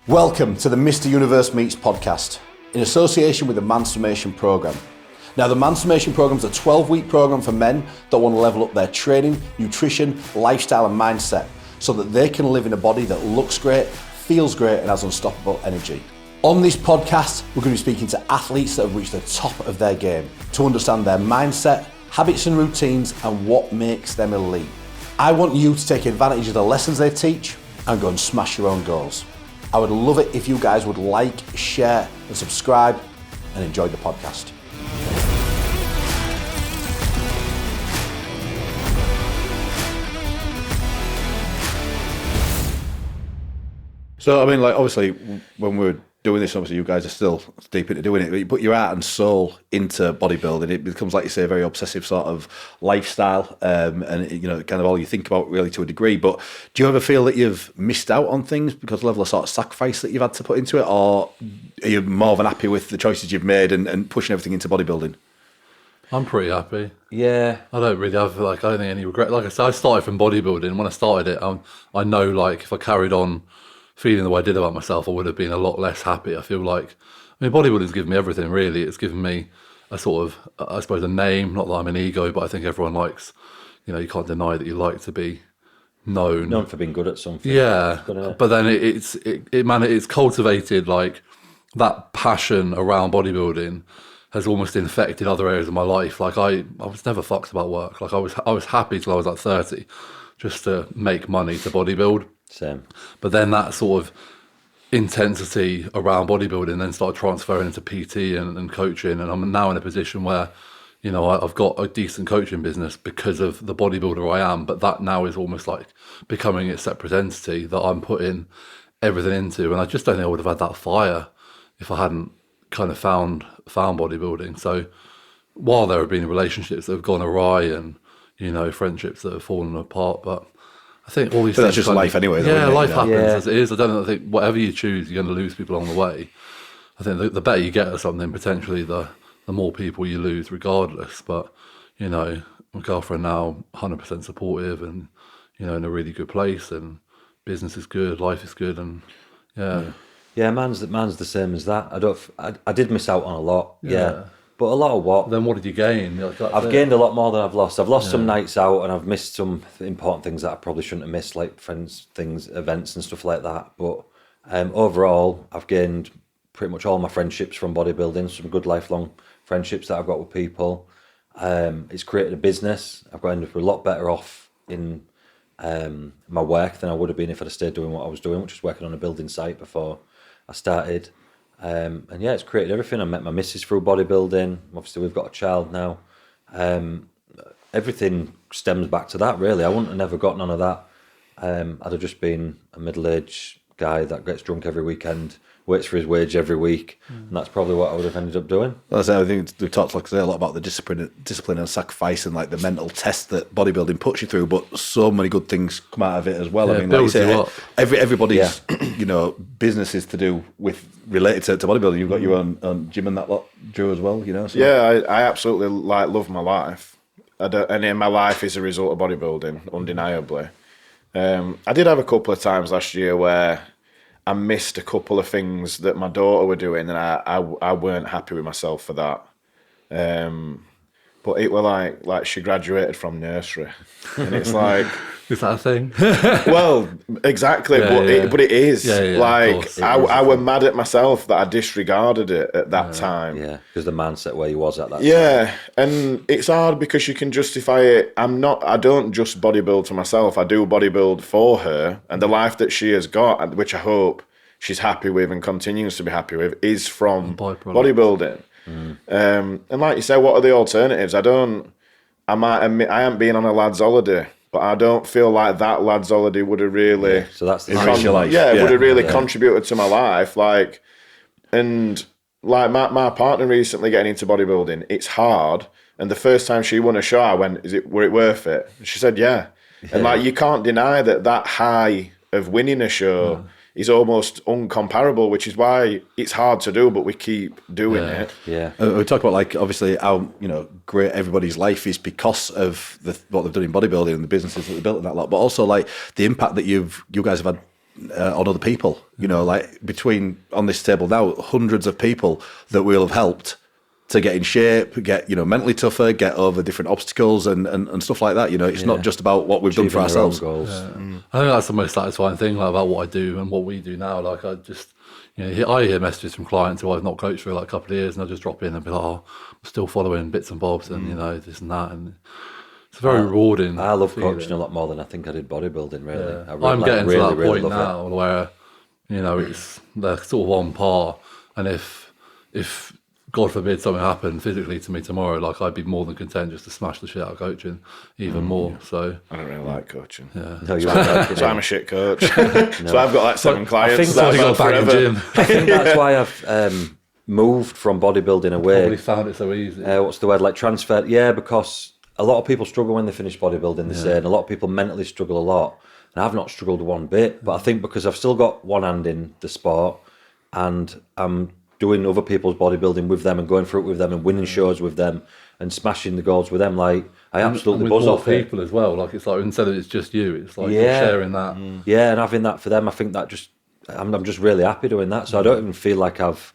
Welcome to the Mr. Universe Meets podcast in association with the Mansformation Programme. Now, the Mansformation Programme is a 12-week programme for men that want to level up their training, nutrition, lifestyle and mindset so that they can live in a body that looks great, feels great and has unstoppable energy. On this podcast, we're going to be speaking to athletes that have reached the top of their game to understand their mindset, habits and routines and what makes them elite. I want you to take advantage of the lessons they teach and go and smash your own goals. I would love it if you guys would like, share and subscribe and enjoy the podcast. So, I mean, like, obviously, when we're doing this, obviously, you guys are still deep into doing it, but you put your heart and soul into bodybuilding. It becomes, like you say, a very obsessive sort of lifestyle, and, you know, kind of all you think about really to a degree. But do you ever feel that you've missed out on things because of the level of sort of sacrifice that you've had to put into it, or are you more than happy with the choices you've made and pushing everything into bodybuilding? I'm pretty happy. Yeah. I don't really have, I don't think any regret. Like I said, I started from bodybuilding. When I started it, I know, like, if I carried on feeling the way I did about myself, I would have been a lot less happy. I feel like, I mean, bodybuilding's given me everything, really. It's given me a sort of, I suppose, a name. Not that I'm an ego, but I think everyone likes, you know, you can't deny that you like to be known for being good at something. Yeah, but then it's cultivated, like, that passion around bodybuilding has almost infected other areas of my life. Like, I was never fucked about work. Like, I was happy till I was like 30 just to make money to bodybuild. Same. But then that sort of intensity around bodybuilding then started transferring into PT and coaching, and I'm now in a position where, you know, I've got a decent coaching business because of the bodybuilder I am, but that now is almost like becoming its separate entity that I'm putting everything into, and I just don't think I would have had that fire if I hadn't kind of found bodybuilding. So while there have been relationships that have gone awry and, you know, friendships that have fallen apart, but I think all these things... That's just life anyway, though, yeah, life happens Yeah. as it is. I think whatever you choose, you're going to lose people along the way. I think the better you get at something, potentially the more people you lose regardless. But, you know, my girlfriend now, 100% supportive and, you know, in a really good place, and business is good, life is good, and Yeah, man's the same as that. I did miss out on a lot, yeah. But a lot of what? Then what did you gain? I've gained a lot more than I've lost. I've lost some nights out, and I've missed some important things that I probably shouldn't have missed, like friends, things, events and stuff like that. But overall, I've gained pretty much all my friendships from bodybuilding, some good lifelong friendships that I've got with people. It's created a business. I've got ended up a lot better off in my work than I would have been if I'd have stayed doing what I was doing, which was working on a building site before I started. And yeah, it's created everything. I met my missus through bodybuilding. Obviously, we've got a child now. Everything stems back to that, really. I wouldn't have never got none of that. I'd have just been a middle-aged guy that gets drunk every weekend, waits for his wage every week, and that's probably what I would have ended up doing. I think we've talked, like I say, a lot about the discipline and sacrifice and, like, the mental test that bodybuilding puts you through, but so many good things come out of it as well. Yeah, I mean, like you say, everybody's you know, businesses to do with related to bodybuilding. You've got your own gym and that lot, Drew, as well. You know. So. Yeah, I absolutely love my life, and my life is a result of bodybuilding, undeniably. I did have a couple of times last year where I missed a couple of things that my daughter were doing, and I weren't happy with myself for that. But it were like she graduated from nursery, and it's like, is that a thing? well, exactly, but it is. Like, I were mad at myself that I disregarded it at that time. Yeah, because the mindset where he was at that time. Yeah, and it's hard because you can justify it. I don't just bodybuild for myself. I do bodybuild for her, and the life that she has got, which I hope she's happy with and continues to be happy with, is from bodybuilding. And like you say, what are the alternatives? I might admit I haven't been on a lad's holiday, but I don't feel like that lad's holiday would have really... Yeah, so that's the your life. would have really contributed to my life. Like, and like my partner recently getting into bodybuilding, it's hard. And the first time she won a show, I went, were it worth it? She said, yeah. And like, you can't deny that high of winning a show is almost uncomparable, which is why it's hard to do, but we keep doing it. Yeah. We talk about, like, obviously how, you know, great everybody's life is because of what they've done in bodybuilding and the businesses that they built and that lot, but also, like, the impact that you guys have had on other people. You know, like between on this table now, hundreds of people that we'll have helped to get in shape, get, you know, mentally tougher, get over different obstacles and stuff like that. You know, it's not just about what we've done for ourselves. Goals. I think that's the most satisfying thing, like, about what I do and what we do now. Like, I just, you know, I hear messages from clients who I've not coached for like a couple of years, and I just drop in and be like, oh, I'm still following bits and bobs, and you know, this and that, and it's very rewarding. I love coaching a lot more than I think I did bodybuilding. Really, Yeah. I'm getting really, to that really point now where, you know, they're sort of on par, and if God forbid something happened physically to me tomorrow, like, I'd be more than content just to smash the shit out of coaching even more. So I don't really like coaching. No, you like So I'm a shit coach. So I've got like 7 clients. think that you got I've a bang had gym. I think that's why I've moved from bodybuilding away. Probably found it so easy. What's the word? Like transfer? Yeah, because a lot of people struggle when they finish bodybuilding. They say, and a lot of people mentally struggle a lot. And I've not struggled one bit, but I think because I've still got one hand in the sport, and I'm doing other people's bodybuilding with them and going through it with them and winning shows with them and smashing the goals with them, like, I absolutely and with buzz more off it. people as well. Like, it's like, instead of it's just you, it's like you're Yeah. sharing that. Yeah, and having that for them, I think that I'm just really happy doing that. So I don't even feel like I've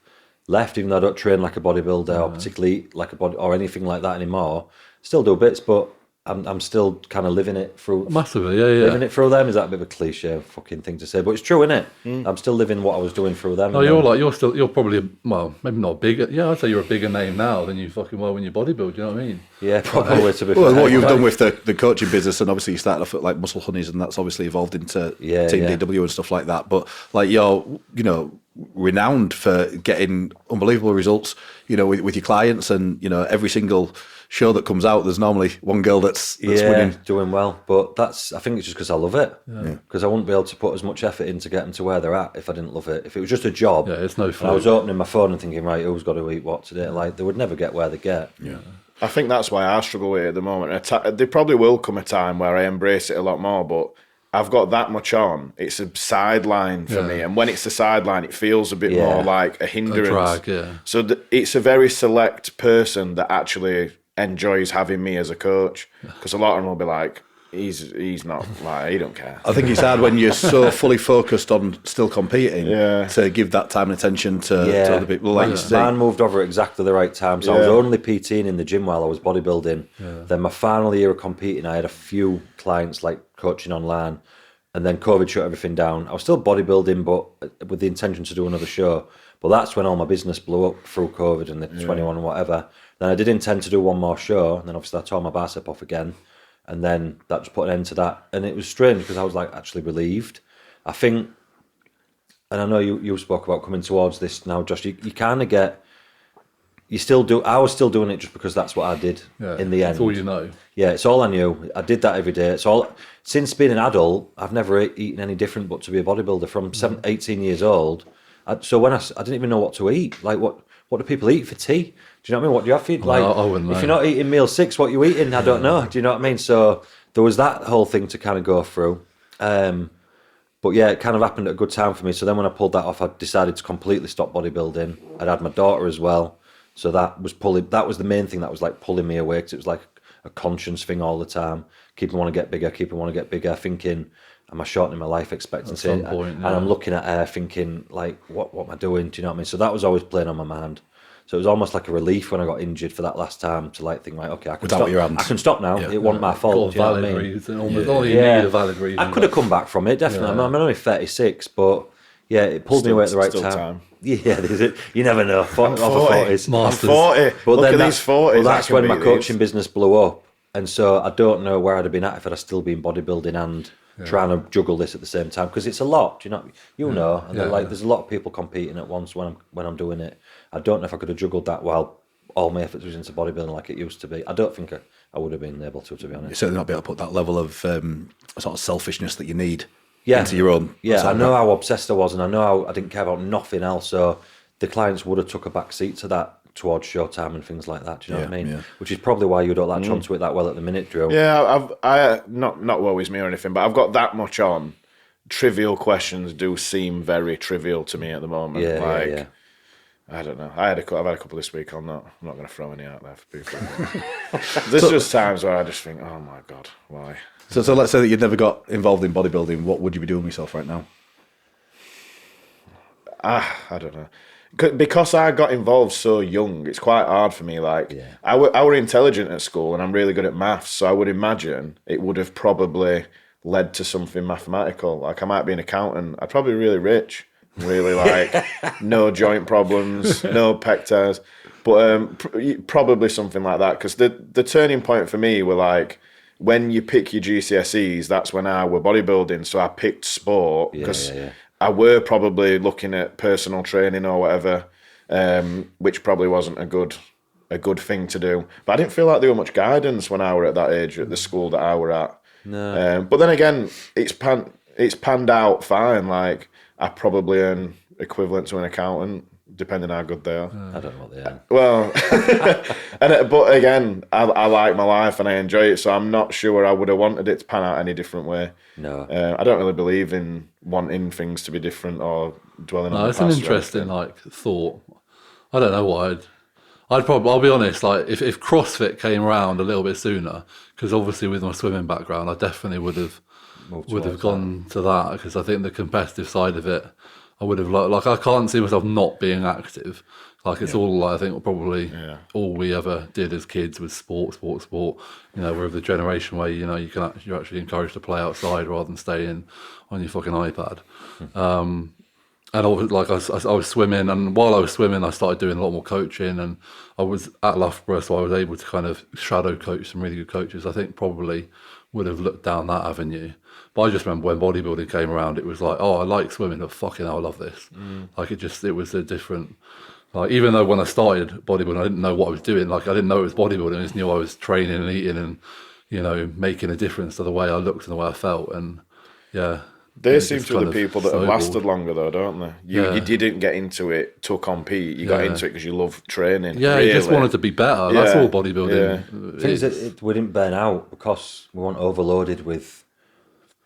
left, even though I don't train like a bodybuilder or particularly eat like a body or anything like that anymore. Still do bits, but I'm still kind of living it through. Massively, yeah. Living it through them. Is that a bit of a cliche fucking thing to say? But it's true, isn't it? I'm still living what I was doing through them. No, you're probably, well, maybe not bigger. Yeah, I'd say you're a bigger name now than you fucking were when you bodybuild. You know what I mean? Yeah, probably to be Well, fair. what you've done with the coaching business, and obviously you started off at like Muscle Honeys, and that's obviously evolved into Team DW and stuff like that. But like, you're, you know, renowned for getting unbelievable results, you know, with your clients, and, you know, every single show that comes out, there's normally one girl that's winning. Doing well. But I think it's just because I love it. Because I wouldn't be able to put as much effort in to get them to where they're at if I didn't love it. If it was just a job, it's no fun. And I was opening my phone and thinking, right, who's got to eat what today? Like, they would never get where they get. Yeah. I think that's why I struggle with it at the moment. There probably will come a time where I embrace it a lot more, but I've got that much on. It's a sideline for me, and when it's a sideline, it feels a bit more like a hindrance. A drag, So it's a very select person that actually enjoys having me as a coach, because a lot of them will be like, he's not, like, he don't care. I think it's hard when you're so fully focused on still competing to give that time and attention to other people. Like Mine moved over at exactly the right time. So I was only PTing in the gym while I was bodybuilding. Then my final year of competing, I had a few clients like coaching online, and then COVID shut everything down. I was still bodybuilding, but with the intention to do another show. But that's when all my business blew up through COVID and the 21 and whatever. Then I did intend to do one more show, and then obviously I tore my bicep off again. And then that just put an end to that. And it was strange because I was like actually relieved. I think, and I know you spoke about coming towards this now, Josh, you kind of get, I was still doing it just because that's what I did in the end. It's all you know. Yeah, it's all I knew. I did that every day. Since being an adult, I've never eaten any different but to be a bodybuilder from 18 years old. So when I didn't even know what to eat. Like, what do people eat for tea? Do you know what I mean? What do you have for like? I wouldn't know. If you're not eating meal 6, what you eating? I don't know. Do you know what I mean? So there was that whole thing to kind of go through. But yeah, it kind of happened at a good time for me. So then when I pulled that off, I decided to completely stop bodybuilding. I'd had my daughter as well. So that was the main thing that was like pulling me away, because it was like a conscience thing all the time. Keeping want to get bigger, thinking, am I shortening my life expectancy? At some point, And I'm looking at her thinking, like, what am I doing? Do you know what I mean? So that was always playing on my mind. So it was almost like a relief when I got injured for that last time to like think, like, okay, I can stop. I can stop now. It wasn't my fault. Got a valid reason. Almost all you need a valid reason. I could have come back from it, definitely. I'm only 36, but yeah, it pulled me away at the right time. Yeah, you never know. I'm 40. I'm 40. But Look then at these 40s. Well, that's when my coaching business blew up. And so I don't know where I'd have been at if I'd have still been bodybuilding and trying to juggle this at the same time, because it's a lot. Do you know? And there's a lot of people competing at once when I'm doing it. I don't know if I could have juggled that while all my efforts was into bodybuilding like it used to be. I don't think I would have been able to be honest. You're certainly not be able to put that level of sort of selfishness that you need into your own. Yeah, I know how obsessed I was, and I know how I didn't care about nothing else. So the clients would have took a back seat to that towards showtime and things like that. Do you know what I mean? Yeah. Which is probably why you don't latch onto it that well at the minute, Drew. Yeah, I not woe is me or anything, but I've got that much on. Trivial questions do seem very trivial to me at the moment. Yeah. I don't know. I've had a couple this week. I'm not going to throw any out there for people. There's just times where I just think, oh my God, why? So let's say that you'd never got involved in bodybuilding. What would you be doing with yourself right now? I don't know. Because I got involved so young, it's quite hard for me. Like, Yeah. I were intelligent at school and I'm really good at maths, so I would imagine it would have probably led to something mathematical. Like, I might be an accountant. I'd probably be really rich, really like no joint problems, no pec tears. But probably something like that. Because the turning point for me were like, when you pick your GCSEs, that's when I were bodybuilding. So I picked sport because I were probably looking at personal training or whatever, which probably wasn't a good thing to do. But I didn't feel like there were much guidance when I were at that age at the school that I were at. No. But then again, it's panned out fine. Like, I probably earn equivalent to an accountant, depending how good they are. I don't know what they are. Well, but again, I like my life and I enjoy it, so I'm not sure I would have wanted it to pan out any different way. No. I don't really believe in wanting things to be different or dwelling on the It's past. an interesting thought. I don't know what I'd probably, I'll be honest, like if CrossFit came around a little bit sooner, because obviously with my swimming background, I definitely would have gone to that, because I think the competitive side of it, I would have like I can't see myself not being active. Like, it's all, I think, probably all we ever did as kids was sport. You know, we're of the generation where, you know, you're actually encouraged to play outside rather than stay in on your fucking iPad. And I was swimming, and while I was swimming, I started doing a lot more coaching, and I was at Loughborough, so I was able to kind of shadow coach some really good coaches. I think probably would have looked down that avenue. But I just remember when bodybuilding came around, it was like, oh, I like swimming, but fucking hell, I love this. Like, it was a different, like, even though when I started bodybuilding, I didn't know what I was doing. Like, I didn't know it was bodybuilding. I just knew I was training and eating and, you know, making a difference to the way I looked and the way I felt. And yeah. They seem to be the people that have lasted longer, though, don't they? You didn't get into it to compete. You got into it because you love training. Yeah, really. You just wanted to be better. That's all bodybuilding. Things that we didn't burn out because we weren't overloaded with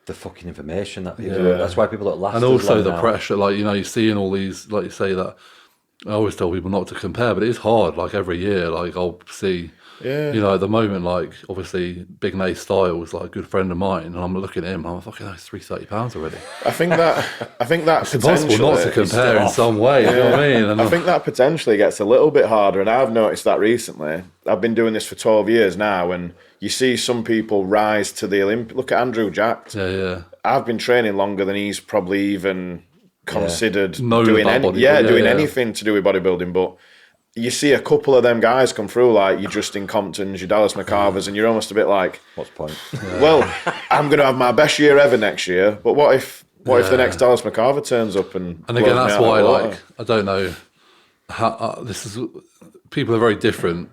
the fucking information that people. That's why people don't last. And also the now. pressure, like, you know, you see in all these, like you say, that I always tell people not to compare, but it is hard. Like, every year, like, I'll see. You know, at the moment, like, obviously, Big Nay Styles, like, a good friend of mine, and I'm looking at him, I'm like, fucking, he's 330 pounds already. I think that It's impossible not to compare in some way. You know what I mean? And I think that potentially gets a little bit harder, and I've noticed that recently. I've been doing this for 12 years now, and you see some people rise to the Olympic. Look at Andrew Jacked. Yeah. I've been training longer than he's probably even considered doing anything to do with bodybuilding, but you see a couple of them guys come through, like your Justin Comptons, your Dallas McCarvers, and you're almost a bit like, what's the point? Well, I'm going to have my best year ever next year, but what if the next Dallas McCarver turns up and again, that's why, like, I don't know how people are very different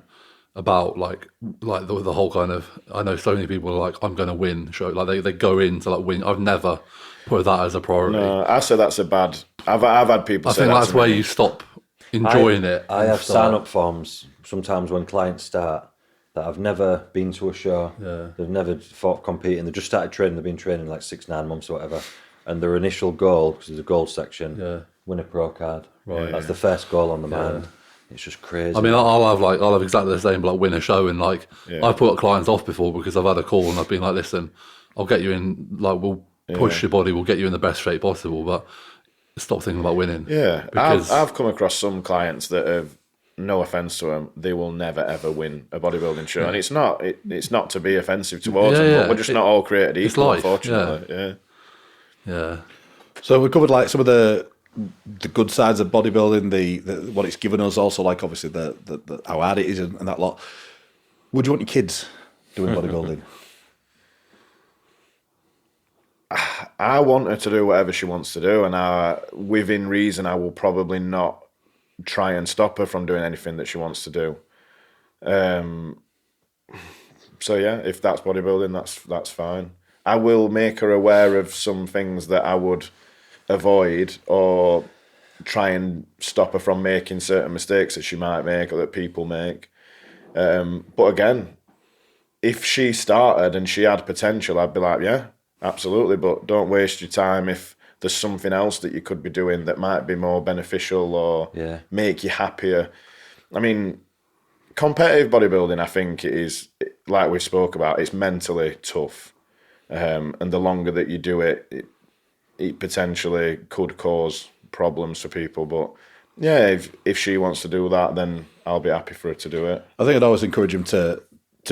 about like the whole kind of, I know so many people are like, I'm going to win show, like they go in to like win. I've never put that as a priority. No, I say that's a bad. I've had people say I think that's where me. you stop enjoying it. I have sign-up forms sometimes when clients start that have never been to a show. They've never fought competing. They've just started training. They've been training like 6-9 months or whatever. And their initial goal, because there's a goal section, win a pro card. Right. That's the first goal on the mind. It's just crazy. I mean, I'll have exactly the same, like, win a show, and like I've put clients off before because I've had a call and I've been like, listen, I'll get you in, like, we'll push your body, we'll get you in the best shape possible, but stop thinking about winning. Yeah, because I've come across some clients that have, no offense to them, they will never ever win a bodybuilding show, and it's not to be offensive towards them, but we're just not all created equal, unfortunately. Yeah. So we covered like some of the good sides of bodybuilding, the what it's given us, also like obviously the how hard it is and that lot. Would you want your kids doing bodybuilding? I want her to do whatever she wants to do, and within reason, I will probably not try and stop her from doing anything that she wants to do. So yeah, if that's bodybuilding, that's fine. I will make her aware of some things that I would avoid, or try and stop her from making certain mistakes that she might make or that people make. But again, if she started and she had potential, I'd be like, yeah, absolutely, but don't waste your time if there's something else that you could be doing that might be more beneficial or make you happier. I mean, competitive bodybuilding, I think it is, like we spoke about, it's mentally tough. And the longer that you do it, it potentially could cause problems for people. But yeah, if she wants to do that, then I'll be happy for her to do it. I think I'd always encourage him to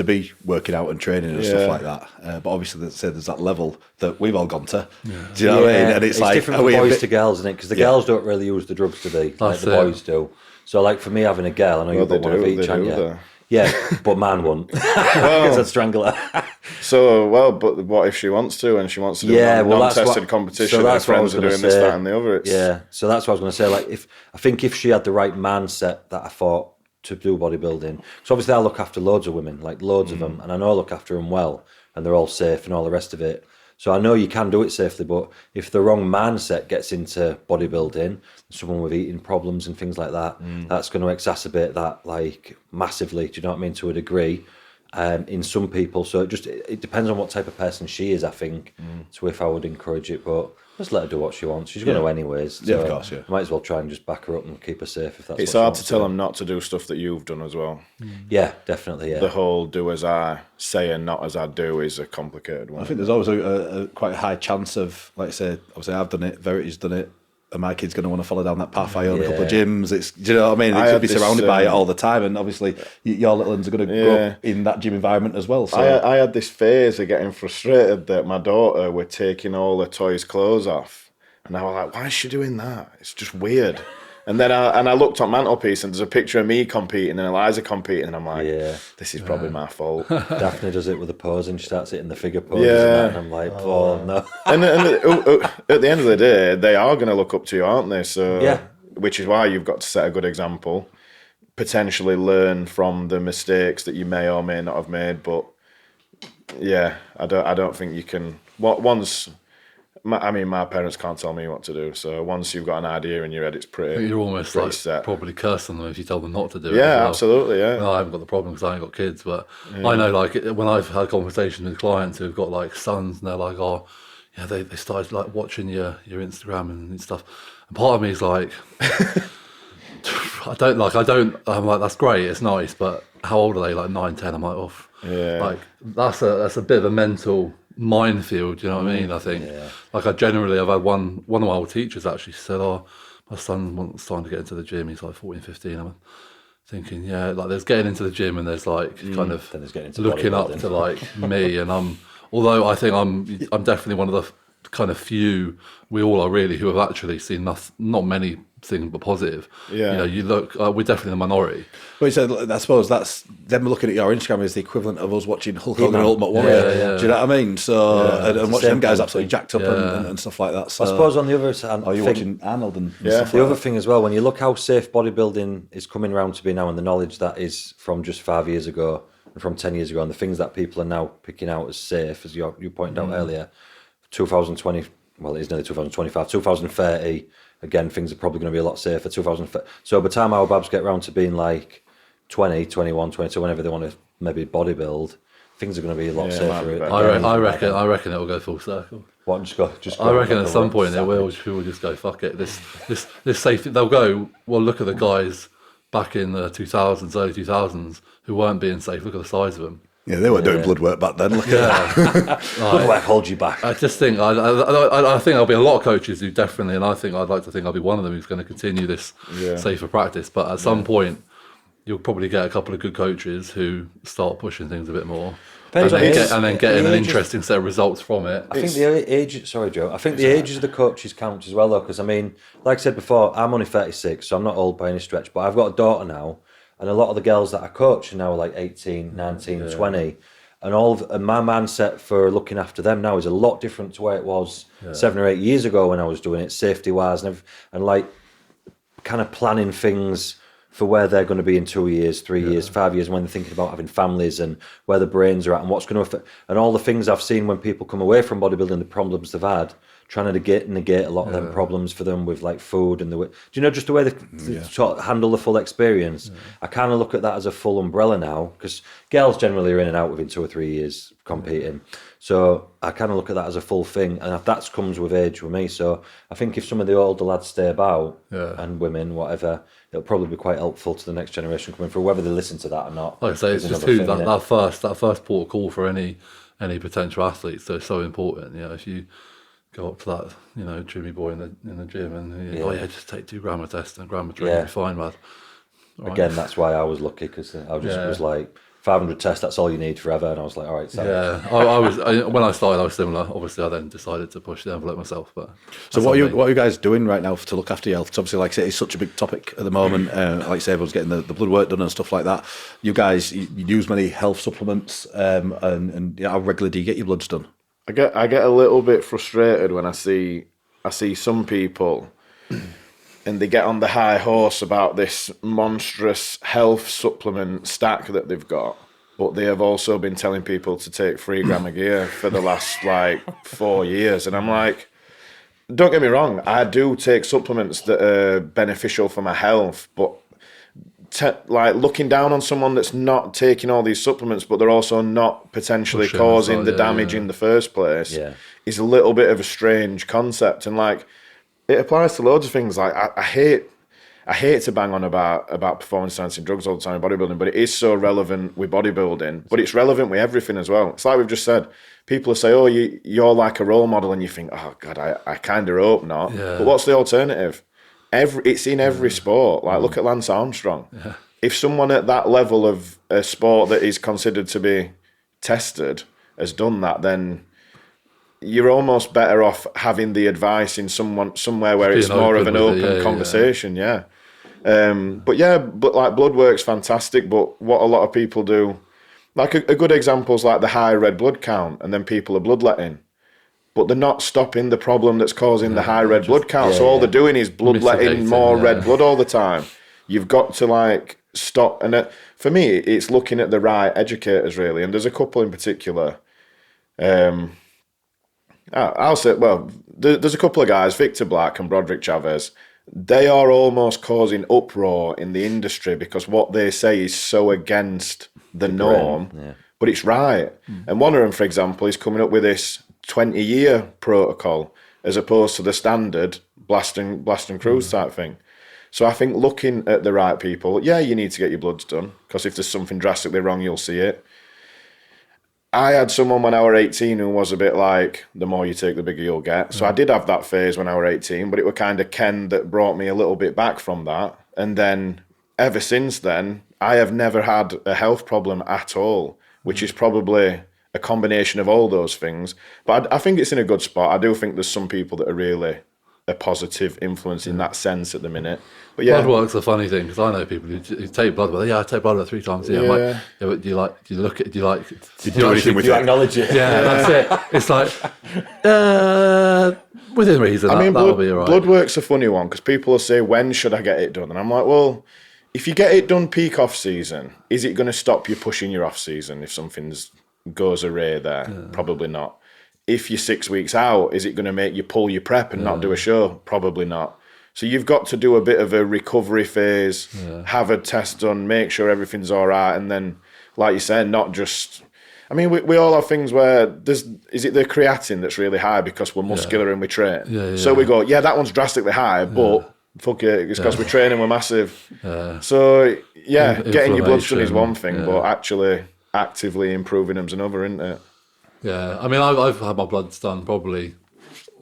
be working out and training and Yeah. stuff like that. But obviously, there's that level that we've all gone to. Do you know what I mean? And it's like, different for boys to girls, isn't it? Because the girls don't really use the drugs, do they? Like That's the it. boys do. So, like for me having a girl, I know you've they got one of do, each, they haven't do, you? though. Yeah, but man won't. Because I'd strangle her. So, well, but what if she wants to, and she wants to do non-tested competition, so that's and what I friends was are gonna doing this, say. that and the other? Yeah, so that's what I was going to say. Like, I think if she had the right mindset that I thought to do bodybuilding, so obviously I look after loads of women, like loads of them, and I know I look after them well, and they're all safe and all the rest of it. So I know you can do it safely, but if the wrong mindset gets into bodybuilding, someone with eating problems and things like that, that's going to exacerbate that like massively. Do you know what I mean? To a degree, in some people. So it depends on what type of person she is, I think. So if I would encourage it, but just let her do what she wants. She's going to anyways. So Yeah, of course, yeah. I might as well try and just back her up and keep her safe if that's. It's what she hard wants to tell do. them not to do stuff that you've done as well. Yeah, definitely. Yeah. The whole do as I say and not as I do is a complicated one. I think there's always a quite a high chance of, like I say, obviously I've done it, Verity's done it, and my kid's going to want to follow down that path. I own a couple of Yeah. gyms. It's, do you know what I mean? I It could had be this, surrounded by it all the time, and obviously your little ones are going to grow up in that gym environment as well. So I had this phase of getting frustrated that my daughter were taking all her toys' clothes off. And I was like, why is she doing that? It's just weird. And then I looked on mantelpiece and there's a picture of me competing and Eliza competing, and I'm like, this is probably my fault. Daphne does it with a pose and she starts hitting the figure pose. Yeah. And I'm like, oh no. and at the end of the day, they are going to look up to you, aren't they? So, Yeah. Which is why you've got to set a good example, potentially learn from the mistakes that you may or may not have made. But yeah, I don't think you can. My parents can't tell me what to do. So once you've got an idea in your head, it's pretty. You're almost pretty like set. probably cursing them if you tell them not to do it. Yeah, as well. absolutely. Yeah. No, I haven't got the problem because I ain't got kids, but I know like when I've had conversations with clients who've got like sons and they're like, oh, yeah, they started like watching your Instagram and stuff. And part of me is like, I'm like, that's great, it's nice, but how old are they? Like 9, 10? I'm like, oh, like that's a bit of a mental minefield, you know what I mean? I think like I've had one of my old teachers actually said, oh, my son wants starting to get into the gym, he's like 14, 15. I'm thinking, yeah, like there's getting into the gym and there's like kind of Then there's getting into looking up bodybuilding. to like me, and although I think I'm definitely one of the kind of few, we all are really, who have actually seen not many things but positive. Yeah. You know, you look, we're definitely the minority. But you said, I suppose that's them looking at your Instagram is the equivalent of us watching Hulk Hogan He-Man. Ultimate Warrior. Yeah. Do you know what I mean? So and the watching them same guys kind of absolutely thing. jacked up and stuff like that. So, I suppose on the other side, or you're watching Arnold and stuff the like other that. thing as well, when you look how safe bodybuilding is coming around to be now, and the knowledge that is from just 5 years ago and from 10 years ago, and the things that people are now picking out as safe, as you pointed out earlier, 2020, well, it is nearly 2025, 2030, again, things are probably going to be a lot safer. 2030. So by the time our babs get round to being like 20, 21, 22, whenever they want to maybe bodybuild, things are going to be a lot Yeah, it might be safer. better. I reckon it'll go full circle. What, just go. I reckon at some point it will. People will just go, fuck it. This safety. They'll go, well, look at the guys back in the 2000s, early 2000s, who weren't being safe. Look at the size of them. Yeah, they weren't doing blood work back then. Look at that. Good work, hold you back. I just think I think there'll be a lot of coaches who definitely, and I'd like to think I'll be one of them who's going to continue this safer practice. But at some point, you'll probably get a couple of good coaches who start pushing things a bit more, Depends on and then getting an the age of- interesting set of results from it. I think the age. Sorry, Joe. I think the ages of the coaches count as well, though, because I mean, like I said before, I'm only 36, so I'm not old by any stretch. But I've got a daughter now, and a lot of the girls that I coach are now like 18, 19, 20, and and my mindset for looking after them now is a lot different to where it was 7 or 8 years ago when I was doing it, safety wise, and like kind of planning things for where they're going to be in 2 years, 3 years, 5 years, when they're thinking about having families and where the brains are at and what's going to affect, and all the things I've seen when people come away from bodybuilding, the problems they've had, trying to negate a lot of them problems for them with like food and the way, do you know, just the way they sort of handle the full experience. I kind of look at that as a full umbrella now, because girls generally are in and out within 2 or 3 years competing. So I kind of look at that as a full thing, and that comes with age with me. So I think if some of the older lads stay about, and women, whatever, it'll probably be quite helpful to the next generation coming through, whether they listen to that or not. Like I say, it's is just another who thing, that innit? first port of call for any potential athletes. So it's so important. You know, if you go up to that, Jimmy boy in the gym, and just take 2 gram of test and a gram of drink, you'll be fine, lad. Right. Again, that's why I was lucky, because I was like, 500 tests, that's all you need forever. And I was like, all right, yeah. When I started, I was similar. Obviously, I then decided to push the envelope myself. But so what are you guys doing right now to look after your health? It's obviously, like I say, it's such a big topic at the moment. Like I say, everyone's getting the blood work done and stuff like that. You guys, you use many health supplements, and how regularly do you get your bloods done? I get a little bit frustrated when I see some people and they get on the high horse about this monstrous health supplement stack that they've got, but they have also been telling people to take 3 gram a gear for the last 4 years. And I'm like, don't get me wrong, I do take supplements that are beneficial for my health, but looking down on someone that's not taking all these supplements, but they're also not potentially causing the damage in the first place, is a little bit of a strange concept. And it applies to loads of things. Like I hate to bang on about performance enhancing drugs all the time in bodybuilding, but it is so relevant with bodybuilding. But it's relevant with everything as well. It's like we've just said. People say, "Oh, you're like a role model," and you think, "Oh God, I kind of hope not." Yeah. But what's the alternative? It's in every sport. Look at Lance Armstrong. Yeah. If someone at that level of a sport that is considered to be tested has done that, then you're almost better off having the advice in somewhere where it's more of an open conversation. Yeah. But blood work's fantastic. But what a lot of people do, a good example is the high red blood count, and then people are bloodletting. But they're not stopping the problem that's causing the high red blood count. So all they're doing is bloodletting more red blood all the time. You've got to stop. And for me, it's looking at the right educators really. And there's a couple in particular. I'll say, there's a couple of guys, Victor Black and Broderick Chavez. They are almost causing uproar in the industry because what they say is so against the norm, but it's right. And one of them, for example, is coming up with this 20-year protocol as opposed to the standard blast and cruise type thing. So I think looking at the right people, you need to get your bloods done because if there's something drastically wrong, you'll see it. I had someone when I was 18 who was a bit like, the more you take, the bigger you'll get. So I did have that phase when I was 18, but it was kind of Ken that brought me a little bit back from that. And then ever since then, I have never had a health problem at all, which is probably a combination of all those things. But I think it's in a good spot. I do think there's some people that are really a positive influence in that sense at the minute. But blood work's a funny thing because I know people who take blood work. I take blood work 3 times a year. I'm like, but do you acknowledge it? Yeah, that's it. It's within reason. That'll be all right. Blood work's a funny one because people will say, when should I get it done? And I'm like, well, if you get it done peak off season, is it going to stop you pushing your off season if something goes array there? Probably not. If you're 6 weeks out, is it going to make you pull your prep and not do a show? Probably not. So you've got to do a bit of a recovery phase, have a test done, make sure everything's all right, and then, like you said, not just... I mean, we all have things where is it the creatine that's really high because we're muscular and we train? So we go, that one's drastically high, but fuck it, it's because we're training, we're massive. So, getting your blood done is one thing, but actually actively improving them's another, isn't it? Yeah, I mean, I've had my bloods done probably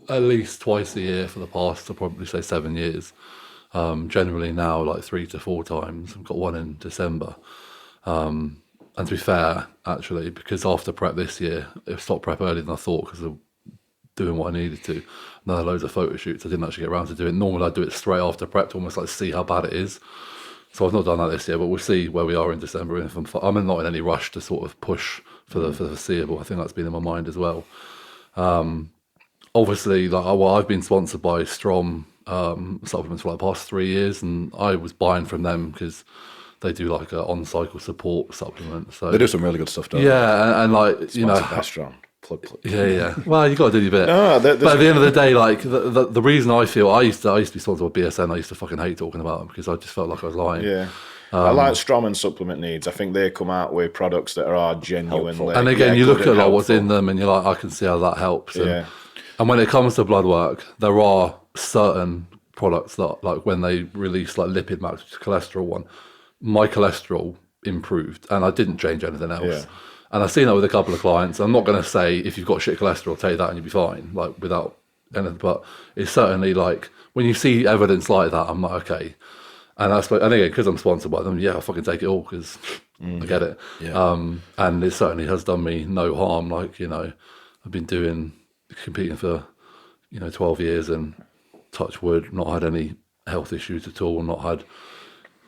at least twice a year for the past, I'll probably say 7 years. Generally now, 3 to 4 times. I've got one in December. And to be fair, actually, because after prep this year, I stopped prep earlier than I thought because of doing what I needed to. And then I had loads of photo shoots. I didn't actually get around to doing it. Normally, I'd do it straight after prep to almost see how bad it is. So I've not done that this year, but we'll see where we are in December. And if I'm not in any rush to sort of push for the foreseeable. I think that's been in my mind as well. Obviously, I've been sponsored by Strom supplements for the past 3 years, and I was buying from them because they do a on-cycle support supplement. So they do some really good stuff, don't they? Yeah, and Sponsored by Strom. Plug. Yeah. Well, you got to do your bit. No, but at the end of the day, the reason I feel I used to be sponsored by BSN. I used to fucking hate talking about them because I just felt like I was lying. Yeah. I like Strom and Supplement Needs. I think they come out with products that are genuinely helpful. And again, you look at what's in them, and you're like, I can see how that helps. And when it comes to blood work, there are certain products that, when they release lipid max, which is cholesterol one, my cholesterol improved, and I didn't change anything else. Yeah. And I've seen that with a couple of clients. I'm not going to say if you've got shit cholesterol, take that and you'll be fine, without but it's certainly like when you see evidence like that, I'm like, okay. And again, because I'm sponsored by them, I fucking take it all because I get it. Yeah. And it certainly has done me no harm. Like, I've been competing for, 12 years and touch wood, not had any health issues at all, not had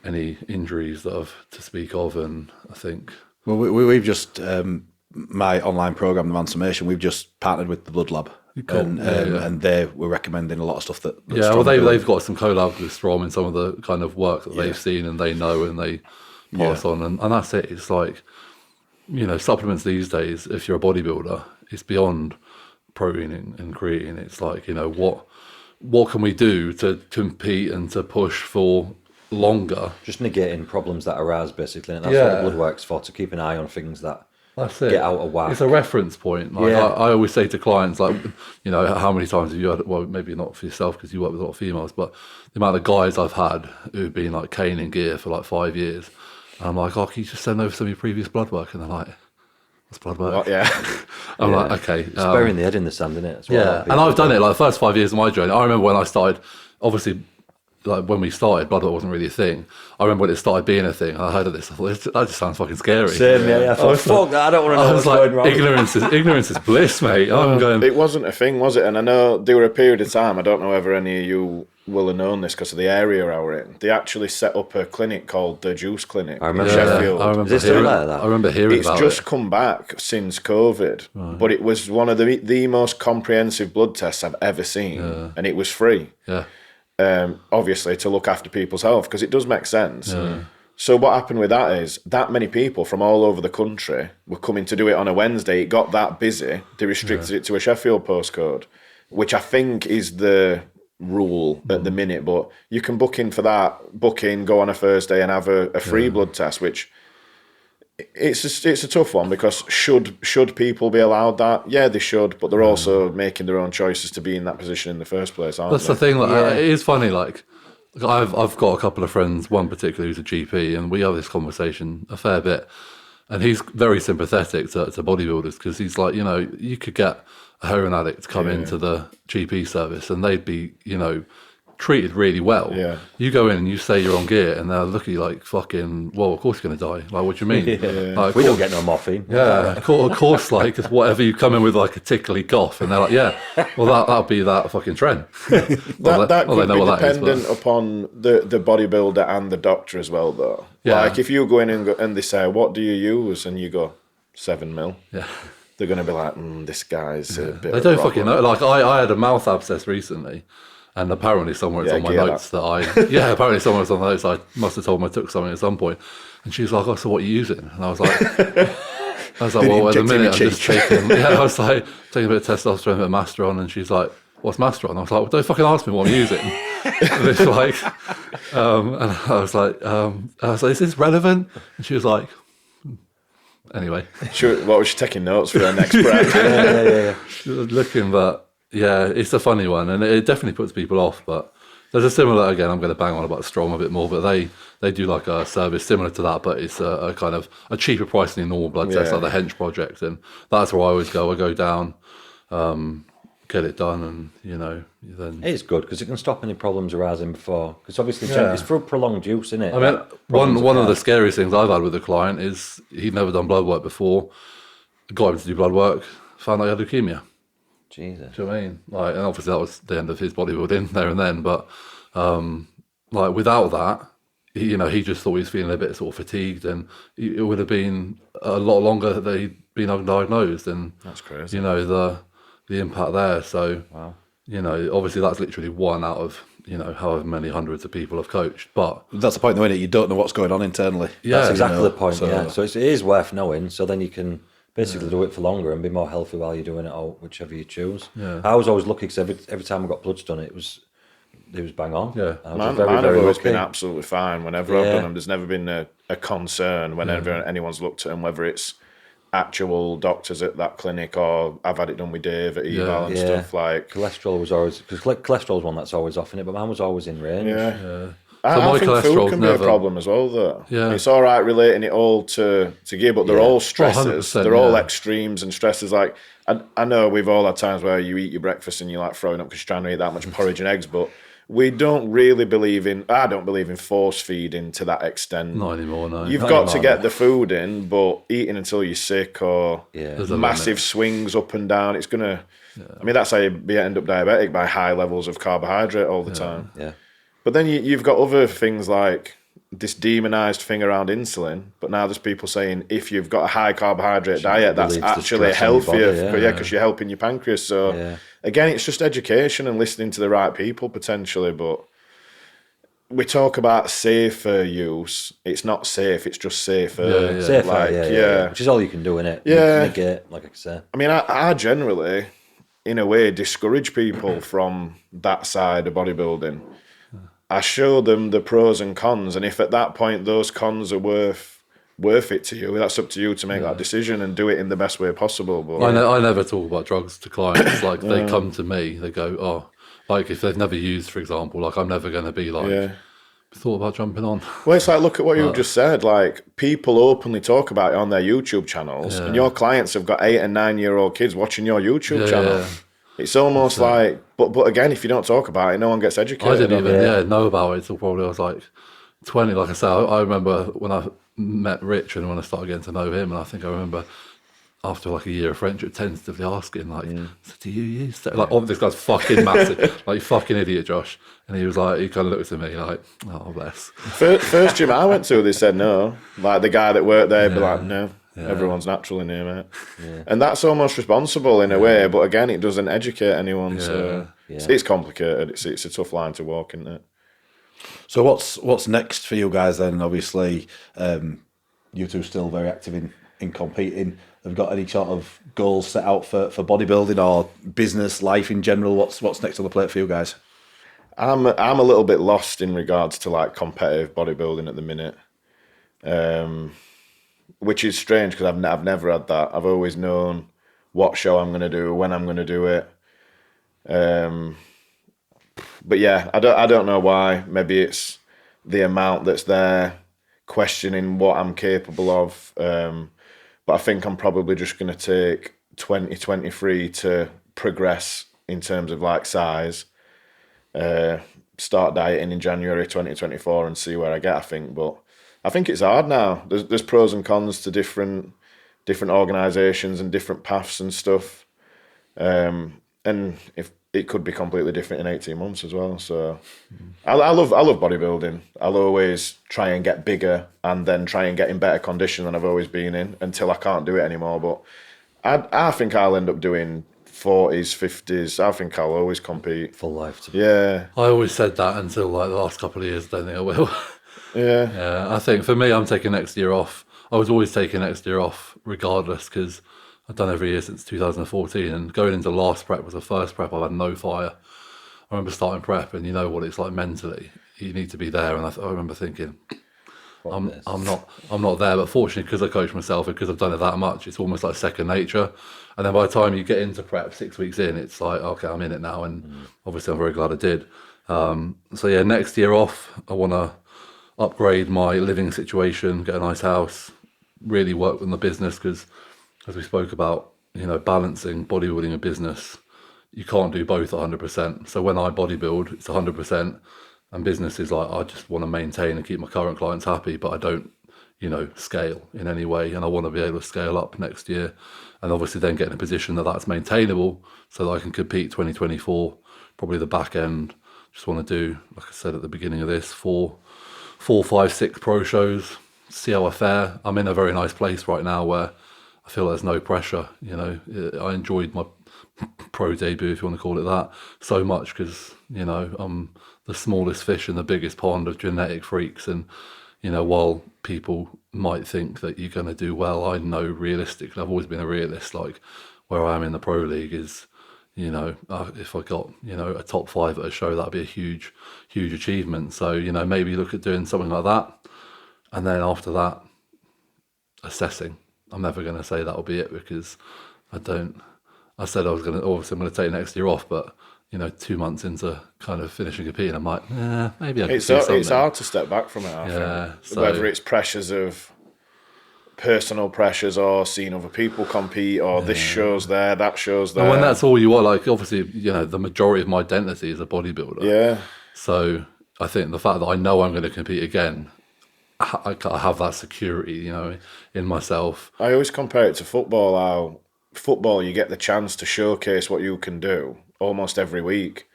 any injuries that I've to speak of. And I think... Well, we've just, my online program, The Mansformation, we've just partnered with the Blood Lab. Cool. And they were recommending a lot of stuff that... they've got some collab with Strom in some of the kind of work that they've seen and they know and they pass on. And that's it. It's like, supplements these days, if you're a bodybuilder, it's beyond protein and creatine. It's like, what can we do to compete and to push for longer? Just negating problems that arise, basically. And that's what the blood works for, to keep an eye on things that That's it. get out of whack. It's a reference point. Like I always say to clients, like, how many times have you had, well, maybe not for yourself because you work with a lot of females, but the amount of guys I've had who've been like caning gear for like 5 years. And I'm like, can you just send over some of your previous blood work? And they're like, what's blood work? What? Yeah. I'm like, okay. It's burying the head in the sand, isn't it? That's what And I've done it like the first 5 years of my journey. I remember when I started, obviously, like when we started, blood work wasn't really a thing. I remember when it started being a thing. I heard of this. I thought, that just sounds fucking scary. Same, I thought, fuck that, I don't want to know what's going wrong. Ignorance is bliss, mate. I'm going... It wasn't a thing, was it? And I know there were a period of time, I don't know whether any of you will have known this because of the area I were in. They actually set up a clinic called the Juice Clinic in Sheffield. I remember Is it still like that? I remember hearing It's about it. It's just come back since COVID, but it was one of the most comprehensive blood tests I've ever seen, and it was free. Yeah. Obviously to look after people's health, because it does make sense. So what happened with that is that many people from all over the country were coming to do it on a Wednesday. It got that busy. They restricted it to a Sheffield postcode, which I think is the rule at the minute, but you can book in for that, go on a Thursday and have a free blood test, which it's a tough one, because should people be allowed that? Yeah, they should, but they're also making their own choices to be in that position in the first place, aren't That's they? the thing. Like, it is funny. Like, I've got a couple of friends. One particularly who's a GP, and we have this conversation a fair bit. And he's very sympathetic to bodybuilders, because he's like, you could get a heroin addict to come into the GP service, and they'd be, treated really well. Yeah. You go in and you say you're on gear, and they'll look at you like, fucking, well, of course you're going to die. Like, what do you mean? Yeah. Like, we don't get no morphine. Yeah, of course, like, whatever, you come in with like a tickly cough, and they're like, yeah, well, that'll be that fucking trend. That could be dependent upon the bodybuilder and the doctor as well, though. Yeah. Like, if you go in and they say, what do you use? And you go, 7 mil. Yeah. They're going to be like, this guy's a bit They of don't a fucking know. Like, I had a mouth abscess recently, and apparently somewhere it's on my notes apparently somewhere it's on the notes. I must have told them I took something at some point. And she was like, so what are you using? And I was like, well, at the minute I'm just taking, I was like, taking a bit of testosterone, a bit of Masteron. And she's like, what's Masteron? I was like, well, don't fucking ask me what I'm using. And it's like, and I was like, is this relevant? And she was like, anyway. What was she taking notes for her next breath? Yeah. She was looking, but yeah, it's a funny one, and it definitely puts people off. But there's a similar, again, I'm going to bang on about Strom a bit more, but they do like a service similar to that, but it's a kind of a cheaper price than the normal blood test, like the Hench Project, and that's where I always go. I go down, get it done, and then it is good because it can stop any problems arising before. Because obviously, it's for prolonged use, isn't it? I mean, one of the scariest things I've had with a client is he'd never done blood work before. Got him to do blood work, found out he had leukemia. Jesus. Do you know what I mean? Like, and obviously that was the end of his bodybuilding there and then. But like, without that, he just thought he was feeling a bit sort of fatigued, and it would have been a lot longer that he'd been undiagnosed. And that's crazy. The impact there. So wow. Obviously that's literally one out of however many hundreds of people I've coached. But that's the point, though, isn't it? You don't know what's going on internally. Yeah, that's exactly the point. So, so it is worth knowing. So then you can basically do it for longer and be more healthy while you're doing it, or whichever you choose. Yeah. I was always lucky because every time I got bloods done, it was bang on. Yeah, mine have always been absolutely fine whenever I've done them. There's never been a concern whenever anyone's looked at them, whether it's actual doctors at that clinic or I've had it done with Dave at Eval stuff. Like cholesterol was always, because cholesterol's one that's always off in it, but mine was always in range. my think cholesterol's food can be never a problem as well, though. Yeah. It's all right relating it all to gear, but they're all stresses. 100%, They're all yeah. extremes and stresses. Like, I know we've all had times where you eat your breakfast and you're like throwing up because you're trying to eat that much porridge and eggs, but we don't really I don't believe in force feeding to that extent. not anymore. No, You've Not got to anymore, get the food in, but eating until you're sick or There's a massive limit. swings up and down, it's going to... I mean, that's how you end up diabetic, by high levels of carbohydrate all the time. Yeah. But then you've got other things like this demonized thing around insulin. But now there's people saying if you've got a high carbohydrate diet, that's relieves the actually stress on your healthier. body, Because you're helping your pancreas. So again, it's just education and listening to the right people potentially. But we talk about safer use. It's not safe. It's just safer. Yeah. Safer, Like, which is all you can do, innit? Yeah. Negate, like I say. I mean, I generally, in a way, discourage people from that side of bodybuilding. I show them the pros and cons, and if at that point those cons are worth it to you, that's up to you to make that decision and do it in the best way possible. But I never talk about drugs to clients. Like they come to me, they go, oh, like if they've never used, for example, like I'm never going to be like, thought about jumping on. Well, it's like, look at what you've just said. Like, people openly talk about it on their YouTube channels, and your clients have got 8 and 9-year-old kids watching your YouTube channel. Yeah. It's almost like, but again, if you don't talk about it, no one gets educated. I didn't on it. even know about it until probably I was like 20. Like I said, I remember when I met Rich and when I started getting to know him, and I think I remember after like a year of friendship, tentatively asking, like, so do you use that? Like, oh, this guy's fucking massive. Like, you fucking idiot, Josh. And he was like, he kind of looked at me like, oh, bless. First gym I went to, they said no. Like, the guy that worked there, be like, no. Everyone's natural in here, mate. And that's almost responsible in a way, but again, it doesn't educate anyone. So it's complicated. It's a tough line to walk, isn't it? So what's next for you guys then? Obviously, you two are still very active in competing. Have you got any sort of goals set out for bodybuilding or business life in general? What's next on the plate for you guys? I'm a little bit lost in regards to like competitive bodybuilding at the minute. Which is strange because I've never had that. I've always known what show I'm going to do, when I'm going to do it. But yeah, I don't know why. Maybe it's the amount that's there, questioning what I'm capable of. But I think I'm probably just going to take 2023 to progress in terms of like size. Start dieting in January 2024 and see where I get, I think. But I think it's hard now. There's pros and cons to different organisations and different paths and stuff. And if it could be completely different in 18 months as well. So I love bodybuilding. I'll always try and get bigger and then try and get in better condition than I've always been in until I can't do it anymore. But I think I'll end up doing 40s, 50s. I think I'll always compete. Full life. I always said that until like the last couple of years. Don't think I will. Yeah, I think for me, I'm taking next year off. I was always taking next year off regardless because I've done every year since 2014, and going into last prep was the first prep I've had no fire. I remember starting prep, and you know what it's like mentally. You need to be there, and I remember thinking, I'm not there. But fortunately, because I coach myself and because I've done it that much, it's almost like second nature. And then by the time you get into prep 6 weeks in, it's like, okay, I'm in it now, and obviously I'm very glad I did. So yeah, next year off, I want to upgrade my living situation, get a nice house, really work on the business because, as we spoke about, you know, balancing bodybuilding and business, you can't do both 100%. So when I bodybuild, it's 100%, and business is like, I just want to maintain and keep my current clients happy, but I don't, you know, scale in any way, and I want to be able to scale up next year, and obviously then get in a position that that's maintainable so that I can compete 2024, probably the back end. Just want to do, like I said at the beginning of this, 4, 5, 6 pro shows, see how I fare. I'm in a very nice place right now where I feel there's no pressure. You know, I enjoyed my pro debut, if you want to call it that, so much because, you know, I'm the smallest fish in the biggest pond of genetic freaks. And, you know, while people might think that you're going to do well, I know realistically, I've always been a realist, like where I am in the pro league is, you know, if I got, you know, a top 5 at a show, that'd be a huge achievement. So, you know, maybe look at doing something like that. And then after that, assessing. I'm never going to say that'll be it because I said I was going to, obviously I'm going to take next year off, but 2 months into kind of finishing competing, I'm like, maybe I could It's do something. it's hard to step back from it. I think. So- Whether it's pressures of personal pressures or seeing other people compete or this show's there, that show's there. And when that's all you are, like obviously, the majority of my identity is a bodybuilder. Yeah. So I think the fact that I know I'm going to compete again, I have that security, in myself. I always compare it to football. How football, you get the chance to showcase what you can do almost every week.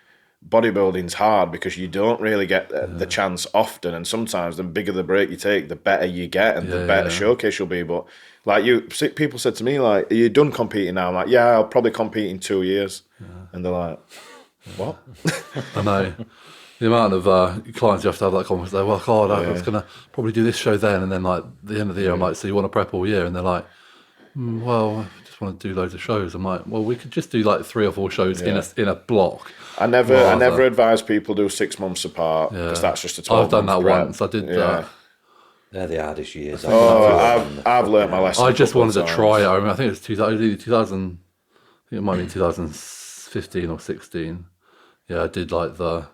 Bodybuilding's hard because you don't really get the chance often, and sometimes the bigger the break you take, the better you get, and the better showcase you'll be. But like people said to me, like, "Are you done competing now?" I'm like, "Yeah, I'll probably compete in 2 years," and they're like, "What?" I know. The amount of clients you have to have that conversation, they're like, I was going to probably do this show then, and then like the end of the year, I'm like, so you want to prep all year? And they're like, well, I just want to do loads of shows. I'm like, well, we could just do like 3 or 4 shows in a block. I never advise people do 6 months apart because that's just a 12 I've done that prep. once. I did that. They're the hardest years. I've learnt my lesson. I just wanted to times. try it. I mean, I think it's 2000. I think it might be 2015 or 16. Yeah, I did like the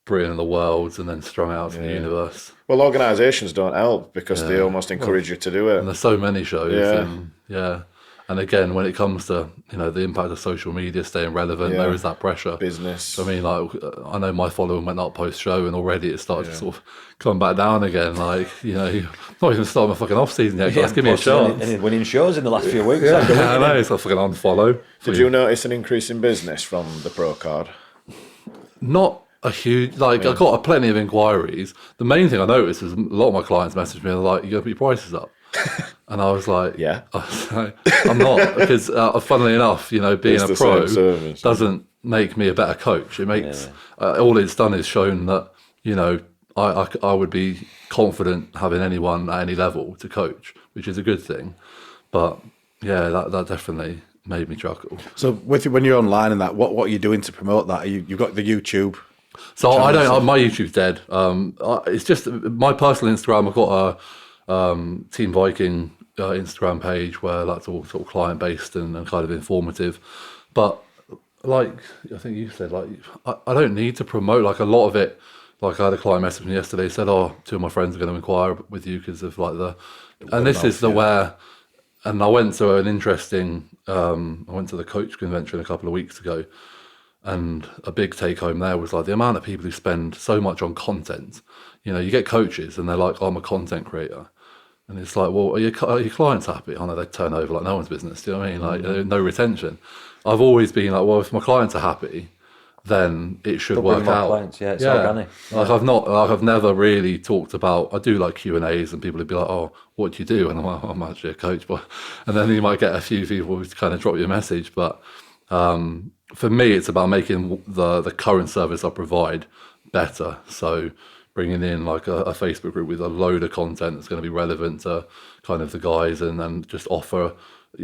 Britain and the Worlds, and then strung out to the universe. Well, organisations don't help because they almost encourage you to do it. And there's so many shows. Yeah. And again, when it comes to the impact of social media staying relevant, there is that pressure. Business. I mean, like, I know my following went up post show, and already it started to sort of come back down again. Like, not even starting my fucking off season yet. Guys, give me a chance. Any winning shows in the last few weeks. I know, it's like fucking unfollow. Did you notice an increase in business from the pro card? Not a huge, I got plenty of inquiries. The main thing I noticed is a lot of my clients messaged me, they're like, you got to put your prices up. And I was like, Yeah. I'm not, because funnily enough, being It's a the pro same service. doesn't make me a better coach. It makes, all it's done is shown that, I would be confident having anyone at any level to coach, which is a good thing. But yeah, that definitely made me chuckle. So when you're online and that, what are you doing to promote that? You've got the YouTube. So I don't. My YouTube's dead. It's just my personal Instagram. I've got a Team Viking Instagram page where that's all sort of client based and kind of informative. But like I think you said, like I don't need to promote. Like a lot of it. Like I had a client message me yesterday. Said, "Oh, 2 of my friends are going to inquire with you because of like the." And this is where. And I went to an interesting. I went to the coach convention a couple of weeks ago. And a big take home there was like the amount of people who spend so much on content. You get coaches and they're like, I'm a content creator. And it's like, well, are your clients happy? I know they turn over like no one's business. Do you know what I mean? Like no retention. I've always been like, well, if my clients are happy, then it should work out. Clients. Yeah, it's organic. Like I've never really talked about. I do like Q&As, and people would be like, "Oh, what do you do?" And I'm like, I'm actually a coach, but and then you might get a few people who kind of drop you a message. But for me, it's about making the current service I provide better. So bringing in like a Facebook group with a load of content that's going to be relevant to kind of the guys, and then just offer. I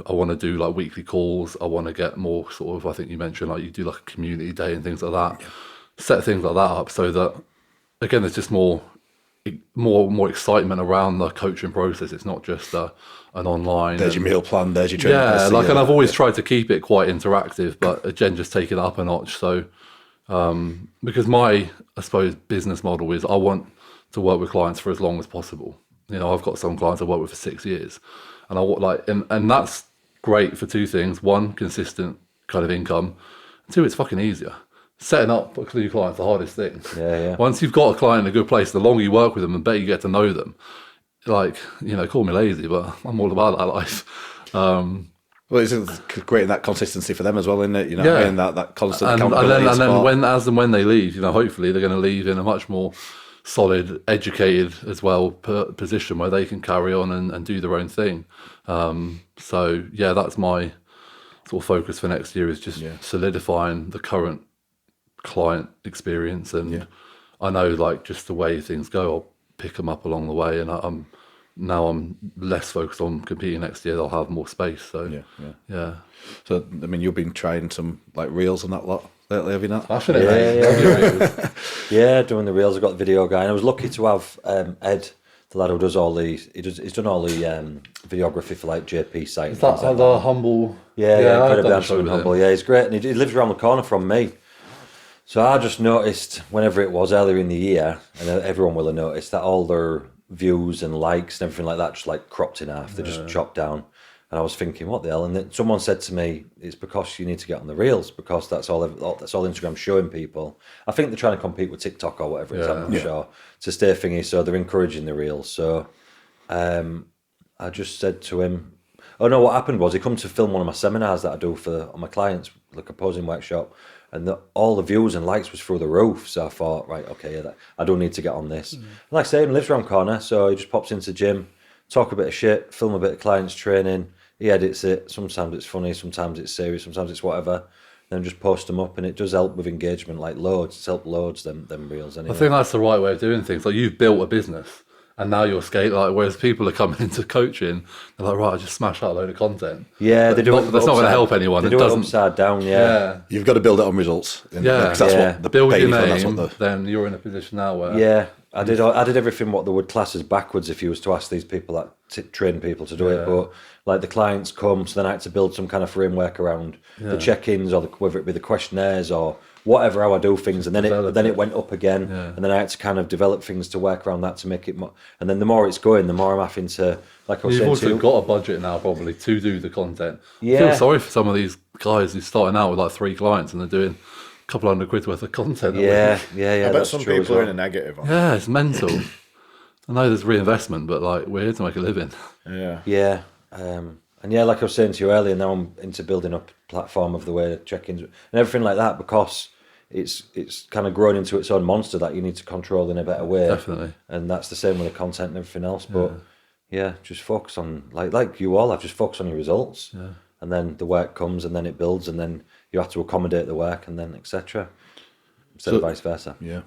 want to do like weekly calls. I want to get more sort of, I think you mentioned like you do like a community day and things like that. Yeah. Set things like that up so that, again, there's just more excitement around the coaching process. It's not just an online. There's your meal plan, there's your training. Yeah, and I've always tried to keep it quite interactive, but again, just take it up a notch. So, because my, I suppose, business model is I want to work with clients for as long as possible. I've got some clients I've worked with for 6 years. And I want and that's great for 2 things. 1, consistent kind of income. 2, it's fucking easier. Setting up a new client's the hardest thing. Yeah. Once you've got a client in a good place, the longer you work with them, the better you get to know them. Like, call me lazy, but I'm all about that life. Well, it's creating that consistency for them as well, isn't it? And that constant accountability. And then when they leave, hopefully they're going to leave in a much more solid, educated as well position where they can carry on and do their own thing. So yeah, that's my sort of focus for next year is just solidifying the current client experience. And I know like just the way things go, I'll pick them up along the way. And I'm less focused on competing next year. They'll have more space. So yeah. So I mean, you've been trying some like reels and that lot lately, have you not? Yeah, doing the reels. I've got the video guy, and I was lucky to have Ed, the lad who does all the he's done all the videography for like JP site. Is that like the Humble? Yeah, incredibly I've handsome and done a show humble. with him. Yeah, he's great, and he lives around the corner from me. So I just noticed whenever it was earlier in the year, and everyone will have noticed that all their views and likes and everything like that just like cropped in half. They just chopped down. And I was thinking, what the hell? And then someone said to me, it's because you need to get on the reels, because that's all Instagram's showing people. I think they're trying to compete with TikTok or whatever it is, I'm not sure, to stay thingy. So they're encouraging the reels. So I just said to him, oh no, what happened was he come to film one of my seminars that I do on my clients, like a posing workshop, and all the views and likes was through the roof. So I thought, right, okay, I don't need to get on this. And like I say, he lives around the corner, so he just pops into the gym, talk a bit of shit, film a bit of clients training. He edits it. Sometimes it's funny, sometimes it's serious, sometimes it's whatever. Then just post them up, and it does help with engagement, like loads. It's helped loads, them reels anyway. I think that's the right way of doing things. Like, you've built a business, and now you're scaling. Like, whereas people are coming into coaching, they're like, right, I just smash out a load of content. Yeah, they do it. That's not going to help anyone. They do it upside down. Yeah. You've got to build it on results. Because that's what the build your pay name. for, Then you're in a position now where I did everything what they would class as backwards if you was to ask these people that train people to do it. But like the clients come, so then I had to build some kind of framework around the check-ins, or whether it be the questionnaires or whatever, how I do things, and then it went up again, and then I had to kind of develop things to work around that to make it more. And then the more it's going, the more I'm having to, like I was you've saying, also got a budget now probably to do the content. Yeah. I feel sorry for some of these guys who's starting out with like 3 clients and they're doing a couple £100 worth of content. Yeah. I bet some people are in a negative on Yeah, it's mental. I know there's reinvestment, but like, we're here to make a living. Yeah. And yeah, like I was saying to you earlier, now I'm into building up a platform of the way check-ins and everything like that, because it's kind of grown into its own monster that you need to control in a better way. Definitely. And that's the same with the content and everything else. But just focus on, like you all have, just focus on your results. Yeah. And then the work comes, and then it builds, and then you have to accommodate the work, and then etc. Instead of vice versa. Yeah.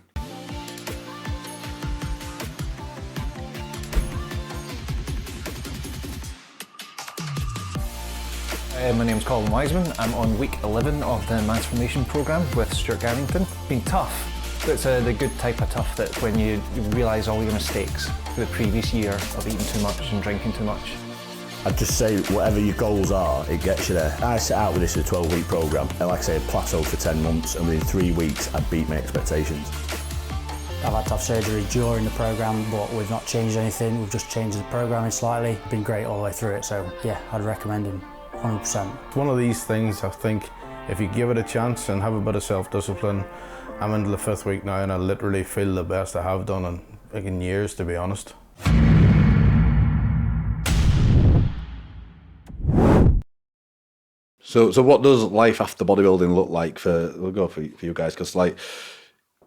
My name's Colin Wiseman. I'm on week 11 of the Transformation Programme with Stuart Garrington. Been tough, but it's the good type of tough that when you realise all your mistakes for the previous year of eating too much and drinking too much. I'd just say whatever your goals are, it gets you there. I set out with this as a 12-week programme, and like I say, I plateaued for 10 months, and within 3 weeks I beat my expectations. I've had to have surgery during the programme, but we've not changed anything, we've just changed the programming slightly. It's been great all the way through it, so yeah, I'd recommend him 100%. It's one of these things, I think, if you give it a chance and have a bit of self-discipline. I'm into the 5th week now, and I literally feel the best I have done in years, to be honest. So what does life after bodybuilding look like we'll go for you guys, because like,